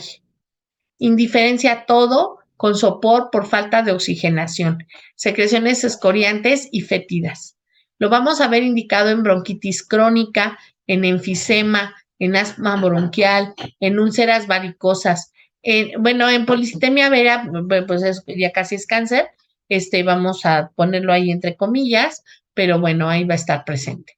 C: indiferencia a todo con sopor por falta de oxigenación, secreciones escoriantes y fétidas. Lo vamos a ver indicado en bronquitis crónica, en enfisema, en asma bronquial, en úlceras varicosas. En policitemia vera, pues ya casi es cáncer, vamos a ponerlo ahí entre comillas, pero bueno, ahí va a estar presente.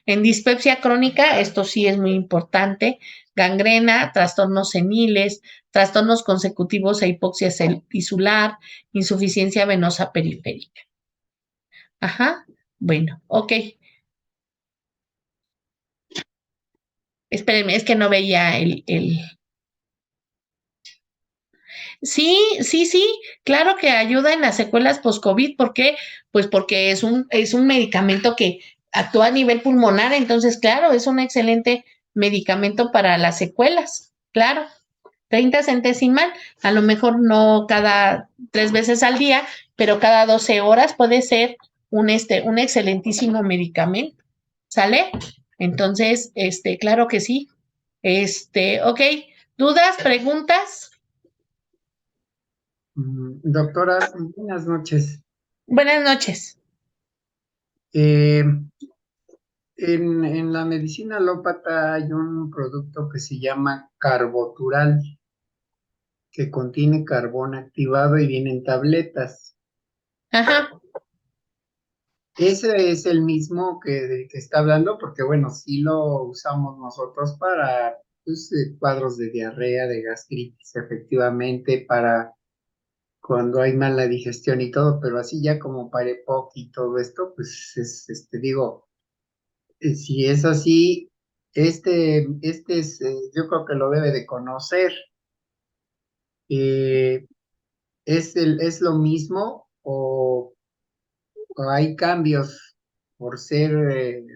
C: En dispepsia crónica, esto sí es muy importante, gangrena, trastornos seniles, trastornos consecutivos a hipoxia tisular, insuficiencia venosa periférica. Ajá, bueno, ok. Espérenme, es que no veía Sí, claro que ayuda en las secuelas post-COVID. ¿Por qué? Pues porque es un medicamento que actúa a nivel pulmonar, entonces, claro, es un excelente medicamento para las secuelas, claro. 30 centesimal, a lo mejor no cada 3 veces al día, pero cada 12 horas puede ser un excelentísimo medicamento, ¿sale? Entonces, claro que sí. Ok, ¿dudas, preguntas?
F: Doctora, buenas noches.
C: Buenas noches.
F: Eh, en la medicina alópata hay un producto que se llama Carbotural, que contiene carbón activado y viene en tabletas.
C: Ajá.
F: Ese es el mismo del que está hablando, porque bueno, sí lo usamos nosotros para cuadros de diarrea, de gastritis, efectivamente, para cuando hay mala digestión y todo, pero así ya como para EPOC y todo esto, pues digo, si es así, yo creo que lo debe de conocer. Eh, ¿Es lo mismo o hay cambios por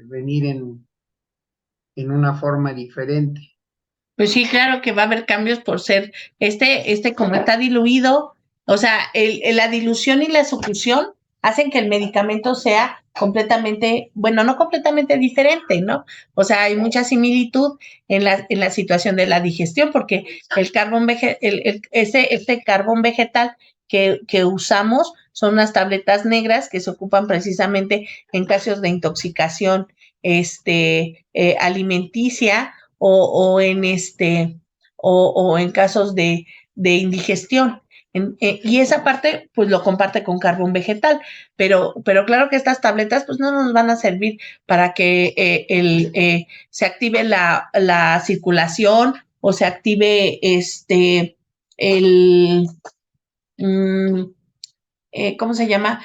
F: venir en una forma diferente?
C: Pues sí, claro que va a haber cambios por ser, como está diluido, o sea, la dilución y la suclusión hacen que el medicamento sea completamente, bueno, no completamente diferente, ¿no? O sea, hay mucha similitud en la situación de la digestión, porque el carbón este carbón vegetal que usamos son unas tabletas negras que se ocupan precisamente en casos de intoxicación alimenticia o en casos de indigestión. Y esa parte, pues lo comparte con carbón vegetal, pero claro que estas tabletas, pues no nos van a servir para que se active la circulación o se active el, ¿cómo se llama?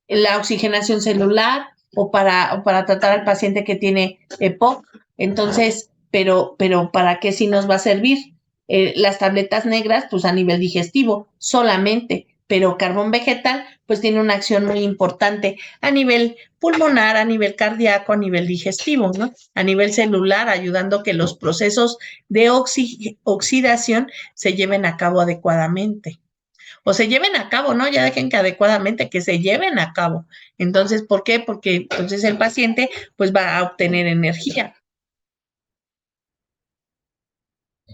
C: La oxigenación celular o para tratar al paciente que tiene EPOC. Entonces, pero ¿para qué sí nos va a servir? Las tabletas negras, pues a nivel digestivo solamente, pero carbón vegetal, pues tiene una acción muy importante a nivel pulmonar, a nivel cardíaco, a nivel digestivo, ¿no? A nivel celular, ayudando que los procesos de oxidación se lleven a cabo adecuadamente. O se lleven a cabo, ¿no? Ya dejen que adecuadamente, que se lleven a cabo. Entonces, ¿por qué? Porque entonces el paciente pues va a obtener energía.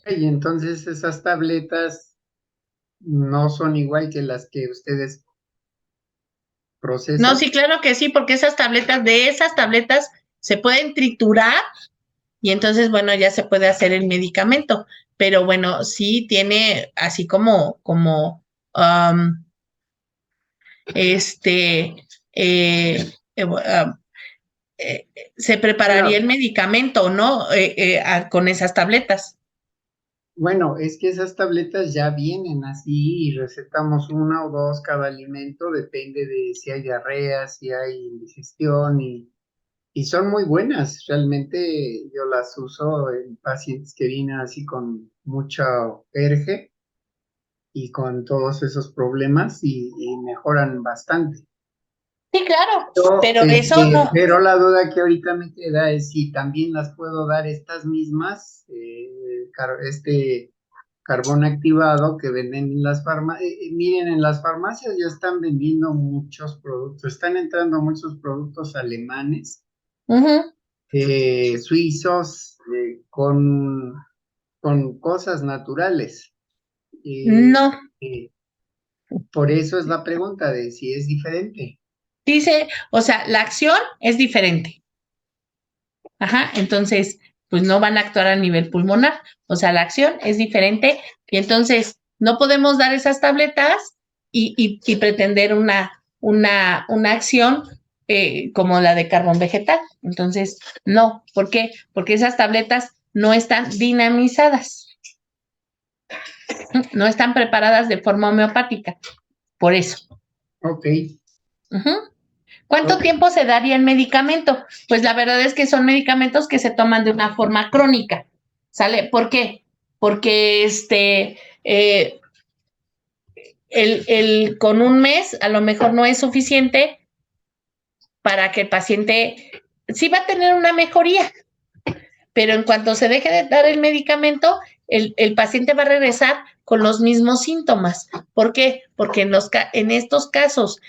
F: Y entonces esas tabletas no son igual que las que ustedes
C: No,
F: procesan.
C: sí, claro que sí, porque esas tabletas se pueden triturar y entonces, bueno, ya se puede hacer el medicamento. Pero bueno, sí tiene así um, este, eh, eh, um, se prepararía el
F: Bueno,
C: medicamento, ¿no? Con esas tabletas.
F: bueno, es que esas tabletas ya vienen así y recetamos una o dos cada alimento, depende de si hay diarrea, si hay indigestión y son muy buenas. Realmente yo las uso en pacientes que vienen así con mucha alergia y con todos esos problemas y mejoran bastante.
C: Sí, claro,
F: Pero,
C: pero eso no.
F: pero la duda que ahorita me queda es si también las puedo dar estas mismas, este carbón activado que venden en las farmacias. Miren, en las farmacias ya están vendiendo muchos productos, están entrando muchos productos alemanes,
C: Ujú.
F: suizos, con cosas naturales.
C: No,
F: Eh, por eso es la pregunta de si es diferente.
C: dice, o sea, la acción es diferente. Ajá, entonces, pues no van a actuar a nivel pulmonar. O sea, la acción es diferente y entonces no podemos dar esas tabletas y pretender una acción como la de carbón vegetal. Entonces, no. ¿Por qué? Porque esas tabletas no están dinamizadas, no están preparadas de forma homeopática. Por eso.
F: Ok,
C: Ujú. ¿Cuánto
F: ok.
C: tiempo se daría el medicamento? Pues la verdad es que son medicamentos que se toman de una forma crónica, ¿sale? ¿Por qué? Porque con un mes a lo mejor no es suficiente para que el paciente sí va a tener una mejoría, pero en cuanto se deje de dar el medicamento, el paciente va a regresar con los mismos síntomas. ¿Por qué? Porque en estos casos,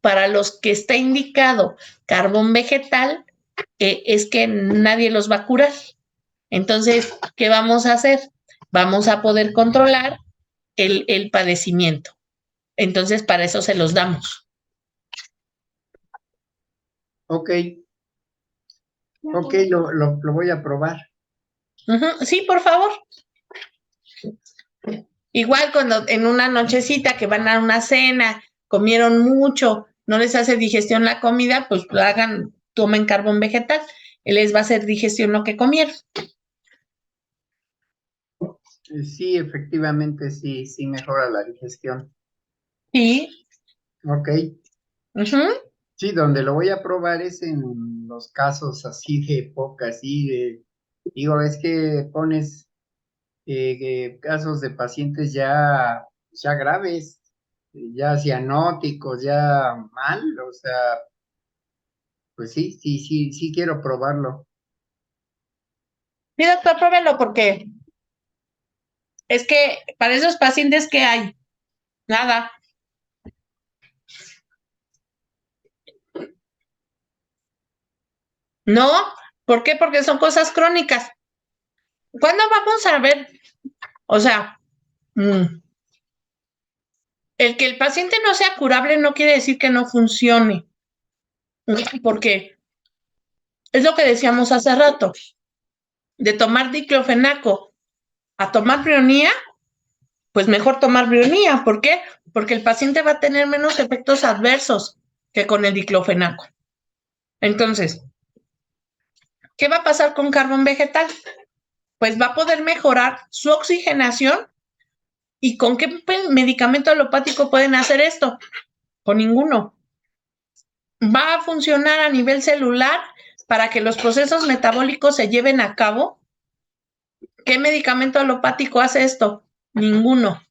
C: para los que está indicado carbón vegetal, es que nadie los va a curar. Entonces, ¿qué vamos a hacer? Vamos a poder controlar el padecimiento. Entonces, para eso se los damos.
F: Ok, ok, lo voy a probar.
C: Uh-huh. Sí, por favor. Igual cuando en una nochecita que van a una cena, comieron mucho, no les hace digestión la comida, pues tomen carbón vegetal. Les va a hacer digestión lo que comieron.
F: Sí, efectivamente, sí, sí mejora la digestión.
C: Sí.
F: Ok,
C: Uh-huh.
F: sí, donde lo voy a probar es en los casos así de época, digo, es que pones casos de pacientes ya graves, ya cianóticos, ya mal, o sea, pues sí, sí, sí, sí quiero probarlo.
C: Sí, doctor, pruébelo porque es que para esos pacientes que hay, nada. No, ¿por qué? Porque son cosas crónicas. ¿Cuándo vamos a ver? O sea, el que el paciente no sea curable no quiere decir que no funcione, porque es lo que decíamos hace rato, de tomar diclofenaco a tomar brionía, pues mejor tomar brionía. ¿Por qué? Porque el paciente va a tener menos efectos adversos que con el diclofenaco. Entonces, ¿qué va a pasar con carbón vegetal? Pues va a poder mejorar su oxigenación. ¿Y con qué medicamento alopático pueden hacer esto? Con ninguno. Va a funcionar a nivel celular para que los procesos metabólicos se lleven a cabo. ¿Qué medicamento alopático hace esto? Ninguno.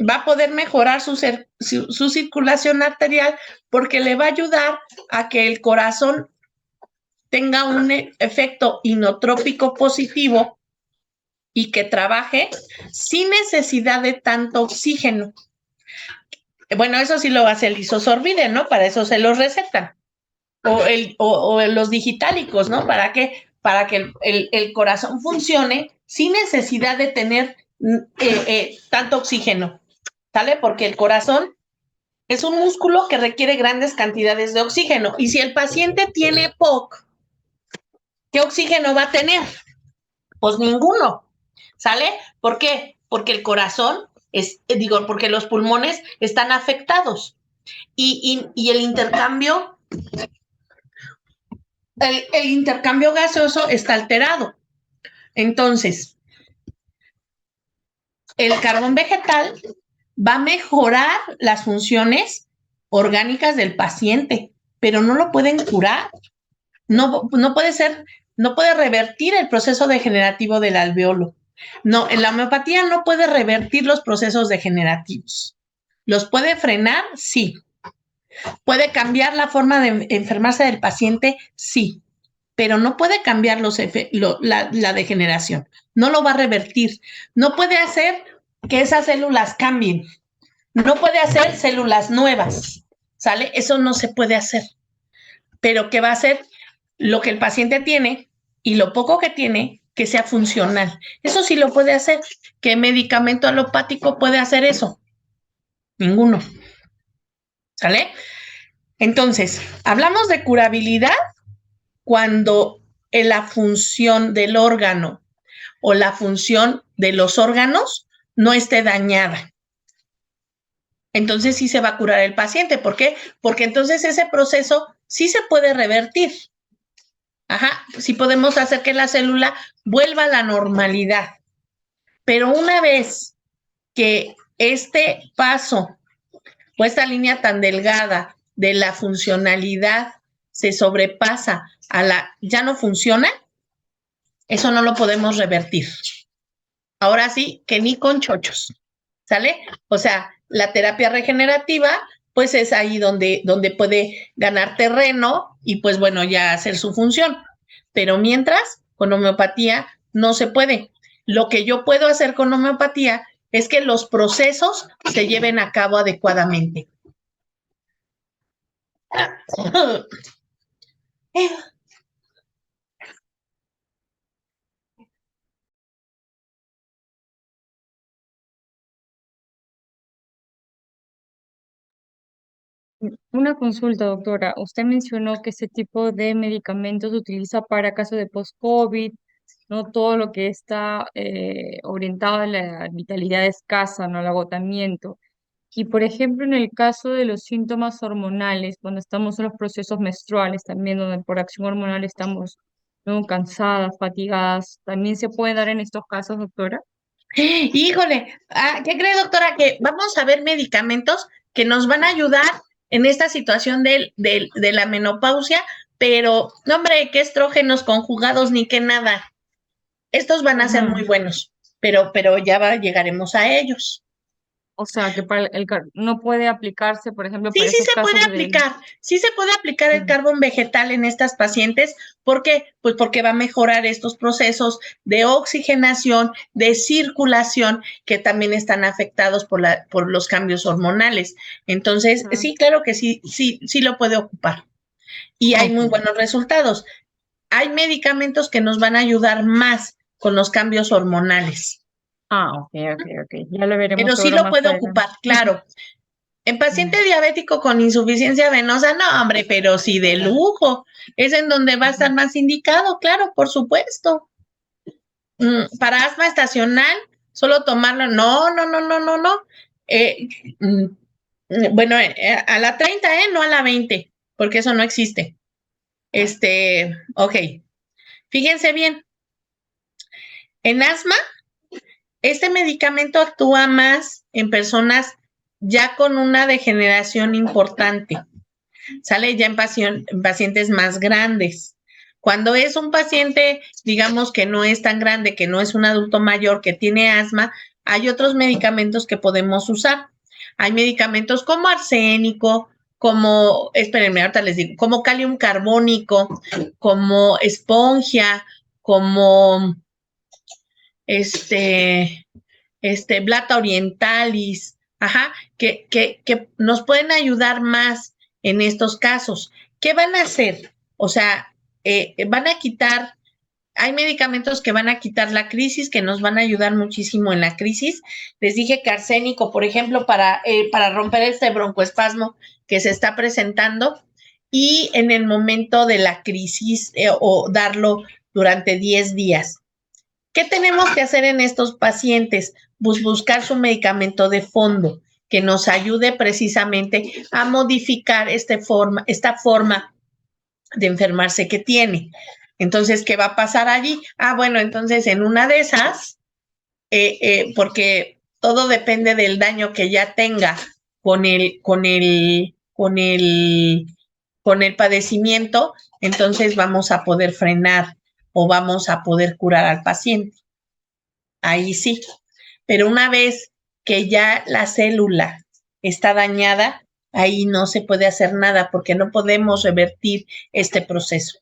C: Va a poder mejorar su circulación arterial porque le va a ayudar a que el corazón tenga un efecto inotrópico positivo y que trabaje sin necesidad de tanto oxígeno. Bueno, eso sí lo hace el isosorbide, ¿no? Para eso se los recetan. O los digitálicos, ¿no? ¿Para qué? Para que el corazón funcione sin necesidad de tener tanto oxígeno, ¿sale? Porque el corazón es un músculo que requiere grandes cantidades de oxígeno. Y si el paciente tiene POC, ¿qué oxígeno va a tener? Pues ninguno, ¿sale? ¿Por qué? Porque el corazón, porque los pulmones están afectados y el intercambio, el intercambio gaseoso está alterado. Entonces, el carbón vegetal va a mejorar las funciones orgánicas del paciente, pero no lo pueden curar. No puede revertir el proceso degenerativo del alveolo. No, en la homeopatía no puede revertir los procesos degenerativos. ¿Los puede frenar? Sí. ¿Puede cambiar la forma de enfermarse del paciente? Sí. Pero no puede cambiar la degeneración. No lo va a revertir. No puede hacer que esas células cambien. No puede hacer células nuevas. ¿Sale? Eso no se puede hacer. Pero ¿qué va a hacer? Lo que el paciente tiene y lo poco que tiene, que sea funcional. Eso sí lo puede hacer. ¿Qué medicamento alopático puede hacer eso? Ninguno. ¿Sale? Entonces, hablamos de curabilidad cuando la función del órgano o la función de los órganos no esté dañada. Entonces sí se va a curar el paciente. ¿Por qué? Porque entonces ese proceso sí se puede revertir. Ajá, sí podemos hacer que la célula vuelva a la normalidad. Pero una vez que este paso o esta línea tan delgada de la funcionalidad se sobrepasa a la ya no funciona, eso no lo podemos revertir. Ahora sí, que ni con chochos, ¿sale? O sea, la terapia regenerativa, pues es ahí donde puede ganar terreno y pues bueno, ya hacer su función. Pero mientras, con homeopatía no se puede. Lo que yo puedo hacer con homeopatía es que los procesos se lleven a cabo adecuadamente.
B: Una consulta, doctora. Usted mencionó que ese tipo de medicamentos se utiliza para casos de post-COVID, no todo lo que está orientado a la vitalidad escasa, no al agotamiento. Y por ejemplo, en el caso de los síntomas hormonales, cuando estamos en los procesos menstruales, también donde por acción hormonal estamos, ¿no?, cansadas, fatigadas, ¿también se puede dar en estos casos, doctora?
C: Híjole, ¿qué cree, doctora? Que vamos a ver medicamentos que nos van a ayudar en esta situación de la menopausia, pero no, hombre, qué estrógenos conjugados ni qué nada. Estos van a ser muy buenos, pero ya llegaremos a ellos.
B: O sea, que para no puede aplicarse, por ejemplo,
C: Sí,
B: para
C: sí
B: esos
C: se puede
B: casos de...
C: aplicar, sí se puede aplicar el
B: Mm.
C: carbón vegetal en estas pacientes. ¿Por qué? Pues porque va a mejorar estos procesos de oxigenación, de circulación, que también están afectados por los cambios hormonales. Entonces,
B: Ajá.
C: sí, claro que sí lo puede ocupar. Y hay muy
B: Ok.
C: buenos resultados. Hay medicamentos que nos van a ayudar más con los cambios hormonales,
B: Ok. Ya lo veremos
C: pero sí
B: seguro
C: lo
B: más
C: puede
B: adelante.
C: ocupar, claro. En paciente diabético con insuficiencia venosa, no, hombre, pero sí de lujo. Es en donde va a estar más indicado, claro, por supuesto. Para asma estacional, solo tomarlo, no. Eh, mm, bueno, a la 30, no a la 20, porque eso no existe. Ok. Fíjense bien, en asma, este medicamento actúa más en personas ya con una degeneración importante. Sale ya en pacientes más grandes. Cuando es un paciente, digamos, que no es tan grande, que no es un adulto mayor, que tiene asma, hay otros medicamentos que podemos usar. Hay medicamentos como arsénico, espérenme, ahorita les digo, como calium carbónico, como espongia, como Blata orientalis, que nos pueden ayudar más en estos casos. ¿Qué van a hacer? O sea, van a quitar hay medicamentos que van a quitar la crisis, que nos van a ayudar muchísimo en la crisis. Les dije que arsénico, por ejemplo, para romper este broncoespasmo que se está presentando y en el momento de la crisis o darlo durante 10 días. ¿Qué tenemos que hacer en estos pacientes? Buscar su medicamento de fondo que nos ayude precisamente a modificar esta forma de enfermarse que tiene. Entonces, ¿qué va a pasar allí? Bueno, entonces en una de esas, porque todo depende del daño que ya tenga con el padecimiento, entonces vamos a poder frenar o vamos a poder curar al paciente. Ahí sí. Pero una vez que ya la célula está dañada, ahí no se puede hacer nada porque no podemos revertir este proceso.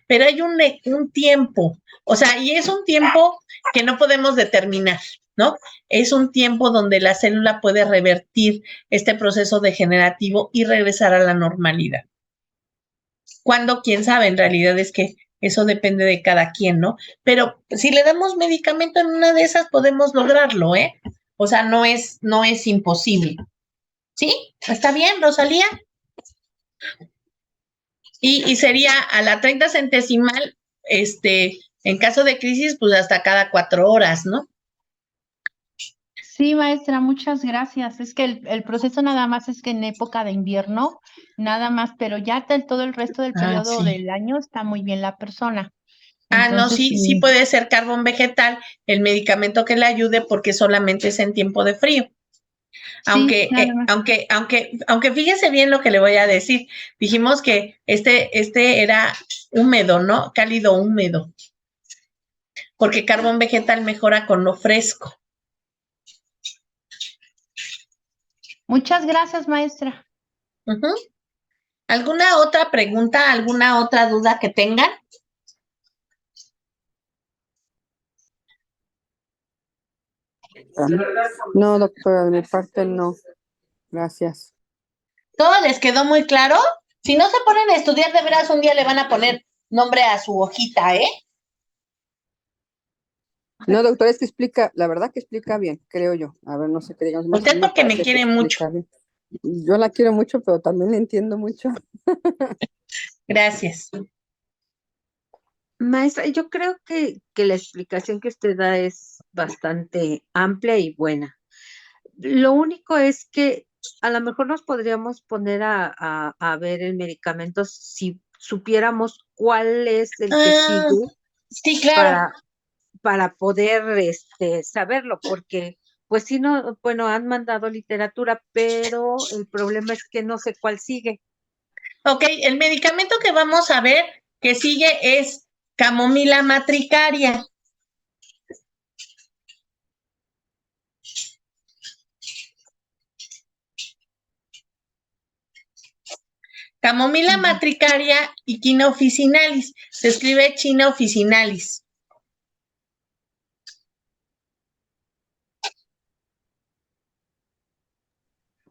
C: Pero hay un tiempo, o sea, y es un tiempo que no podemos determinar, ¿no? Es un tiempo donde la célula puede revertir este proceso degenerativo y regresar a la normalidad. ¿Cuándo? ¿Quién sabe? En realidad es que eso depende de cada quien, ¿no? Pero si le damos medicamento en una de esas, podemos lograrlo, ¿eh? O sea, no es imposible. ¿Sí? ¿Está bien, Rosalía? Y sería a la 30 centesimal, en caso de crisis, pues hasta cada 4 horas, ¿no?
H: Sí, maestra, muchas gracias. Es que el proceso nada más es que en época de invierno, nada más, pero ya todo el resto del periodo
C: sí.
H: del año está muy bien la persona.
C: No,
H: Entonces,
C: sí puede ser carbón vegetal, el medicamento que le ayude porque solamente es en tiempo de frío.
H: sí, nada más.
C: Aunque fíjese bien lo que le voy a decir. Dijimos que este era húmedo, ¿no? Cálido húmedo. Porque carbón vegetal mejora con lo fresco.
H: Muchas gracias, maestra.
C: ¿Alguna otra pregunta, alguna otra duda que tengan?
E: No, doctora, de mi parte no. Gracias.
C: ¿Todo les quedó muy claro? Si no se ponen a estudiar, de veras un día le van a poner nombre a su hojita, ¿eh?
E: No, doctora, es que explica, la verdad que explica bien, creo yo. A ver, no sé qué digamos.
C: Usted porque me quiere mucho.
E: Bien. Yo la quiero mucho, pero también la entiendo mucho.
C: Gracias.
G: Maestra, yo creo que la explicación que usted da es bastante amplia y buena. Lo único es que a lo mejor nos podríamos poner a ver el medicamento si supiéramos cuál es el que sigue
C: Sí, claro.
G: para poder saberlo, porque pues sí, no, bueno, han mandado literatura, pero el problema es que no sé cuál sigue.
C: Ok, el medicamento que vamos a ver que sigue es Camomila matricaria. Camomila matricaria y Quina officinalis. Se escribe China officinalis.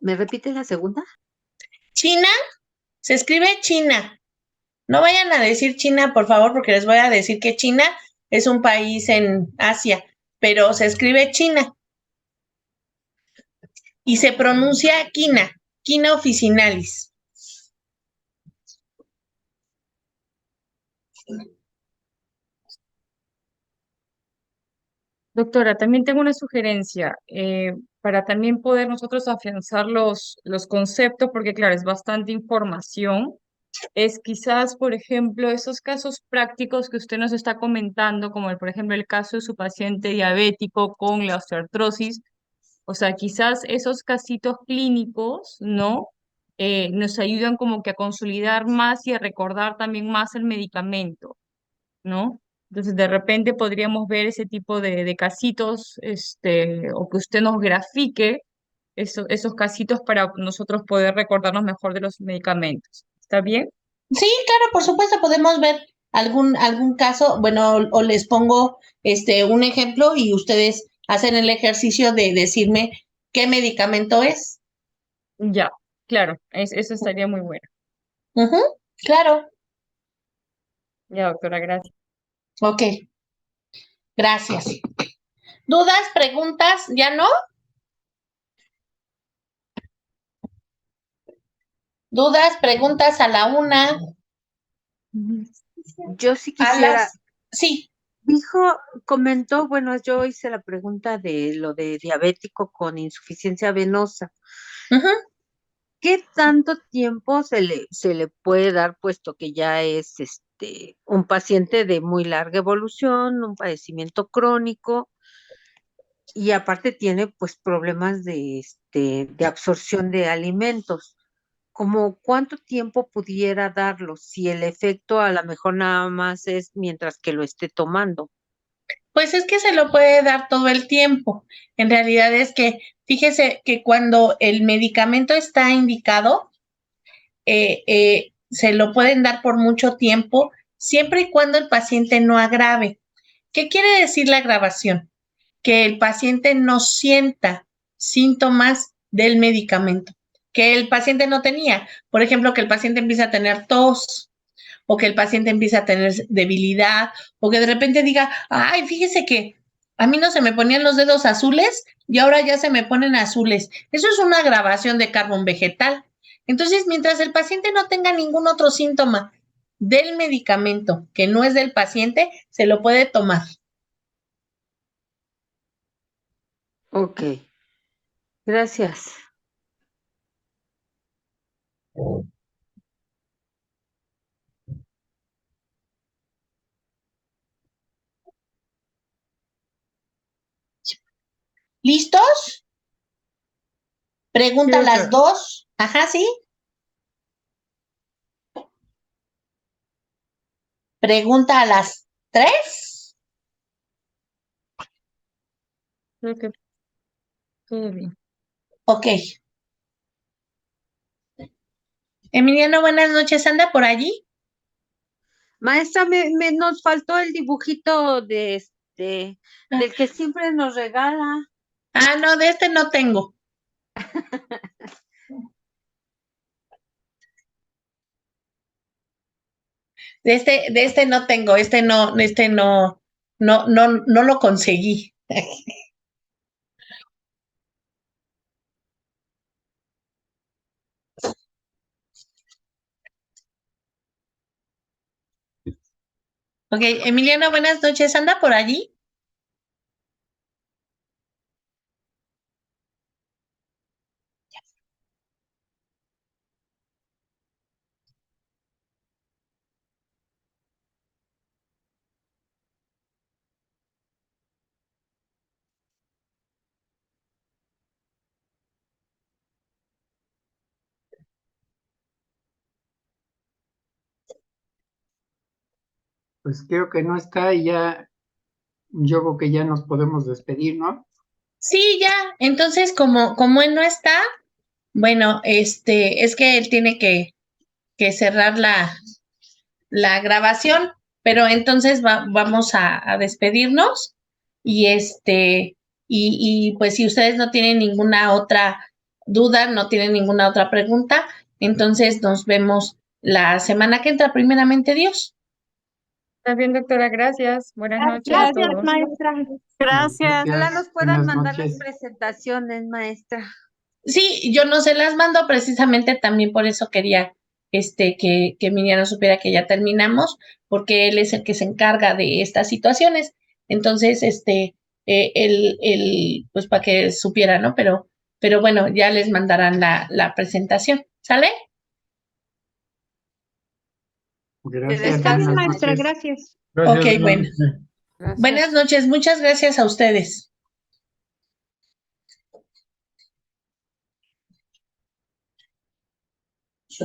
G: ¿Me repite la segunda?
C: China, se escribe China. No vayan a decir China, por favor, porque les voy a decir que China es un país en Asia, pero se escribe China. Y se pronuncia Quina officinalis.
B: Doctora, también tengo una sugerencia para también poder nosotros afianzar los conceptos, porque claro, es bastante información. Es quizás, por ejemplo, esos casos prácticos que usted nos está comentando, como por ejemplo el caso de su paciente diabético con la osteoartrosis. O sea, quizás esos casitos clínicos, ¿no? Nos ayudan como que a consolidar más y a recordar también más el medicamento, ¿no? Entonces, de repente podríamos ver ese tipo de casitos, o que usted nos grafique esos casitos para nosotros poder recordarnos mejor de los medicamentos. ¿Está bien?
C: Sí, claro, por supuesto, podemos ver algún caso, bueno, o les pongo un ejemplo y ustedes hacen el ejercicio de decirme qué medicamento es.
B: Ya, claro, eso estaría muy bueno.
C: Claro.
B: Ya, doctora, gracias.
C: Ok, Gracias. ¿Dudas, preguntas? ¿Ya no? ¿Dudas, preguntas a la 1?
G: Yo sí
C: A
G: quisiera,
C: las... Sí.
G: comentó, bueno, yo hice la pregunta de lo de diabético con insuficiencia venosa.
C: Ujú.
G: ¿Qué tanto tiempo se le puede dar, puesto que ya es un paciente de muy larga evolución, un padecimiento crónico y aparte tiene pues problemas de absorción de alimentos? ¿Como cuánto tiempo pudiera darlo si el efecto a lo mejor nada más es mientras que lo esté tomando?
C: Pues es que se lo puede dar todo el tiempo. En realidad es que, fíjese que cuando el medicamento está indicado, se lo pueden dar por mucho tiempo, siempre y cuando el paciente no agrave. ¿Qué quiere decir la agravación? Que el paciente no sienta síntomas del medicamento, que el paciente no tenía. Por ejemplo, que el paciente empieza a tener tos, o que el paciente empiece a tener debilidad, o que de repente diga, ay, fíjese que a mí no se me ponían los dedos azules y ahora ya se me ponen azules. Eso es una agravación de carbón vegetal. Entonces, mientras el paciente no tenga ningún otro síntoma del medicamento que no es del paciente, se lo puede tomar.
G: Ok, gracias.
C: ¿Listos? Pregunta las 2. Ajá, sí. Pregunta a las 3.
B: Creo que todo bien.
C: Ok. Emiliano, buenas noches. ¿Anda por allí?
G: Maestra, nos faltó el dibujito del que siempre nos regala.
C: Ah, no, de este no tengo. De este no tengo, no lo conseguí. Ok, Emiliano, buenas noches. ¿Anda por allí?
F: Pues creo que no está y ya, yo creo que ya nos podemos despedir, ¿no?
C: Sí, ya. Entonces, como él no está, bueno, es que él tiene que cerrar la grabación, pero entonces vamos a despedirnos y y pues si ustedes no tienen ninguna otra duda, no tienen ninguna otra pregunta, entonces nos vemos la semana que entra, primeramente Dios.
B: Está bien, doctora, gracias. Buenas noches a
H: Gracias,
B: todos.
H: maestra.
A: Gracias.
G: Ojalá nos puedan
F: Buenas
G: mandar las
F: noches.
G: presentaciones, maestra.
C: Sí, yo no se las mando precisamente también por eso quería que Emiliano supiera que ya terminamos, porque él es el que se encarga de estas situaciones. Entonces, pues para que supiera, ¿no? Pero bueno, ya les mandarán la presentación. ¿Sale?
F: Gracias,
H: Está bien,
F: buenas
H: maestra,
F: noches.
H: gracias.
D: Gracias,
C: Ok,
D: buenas
C: bueno.
D: noches.
E: Gracias.
C: Buenas noches, muchas gracias a ustedes. Sí.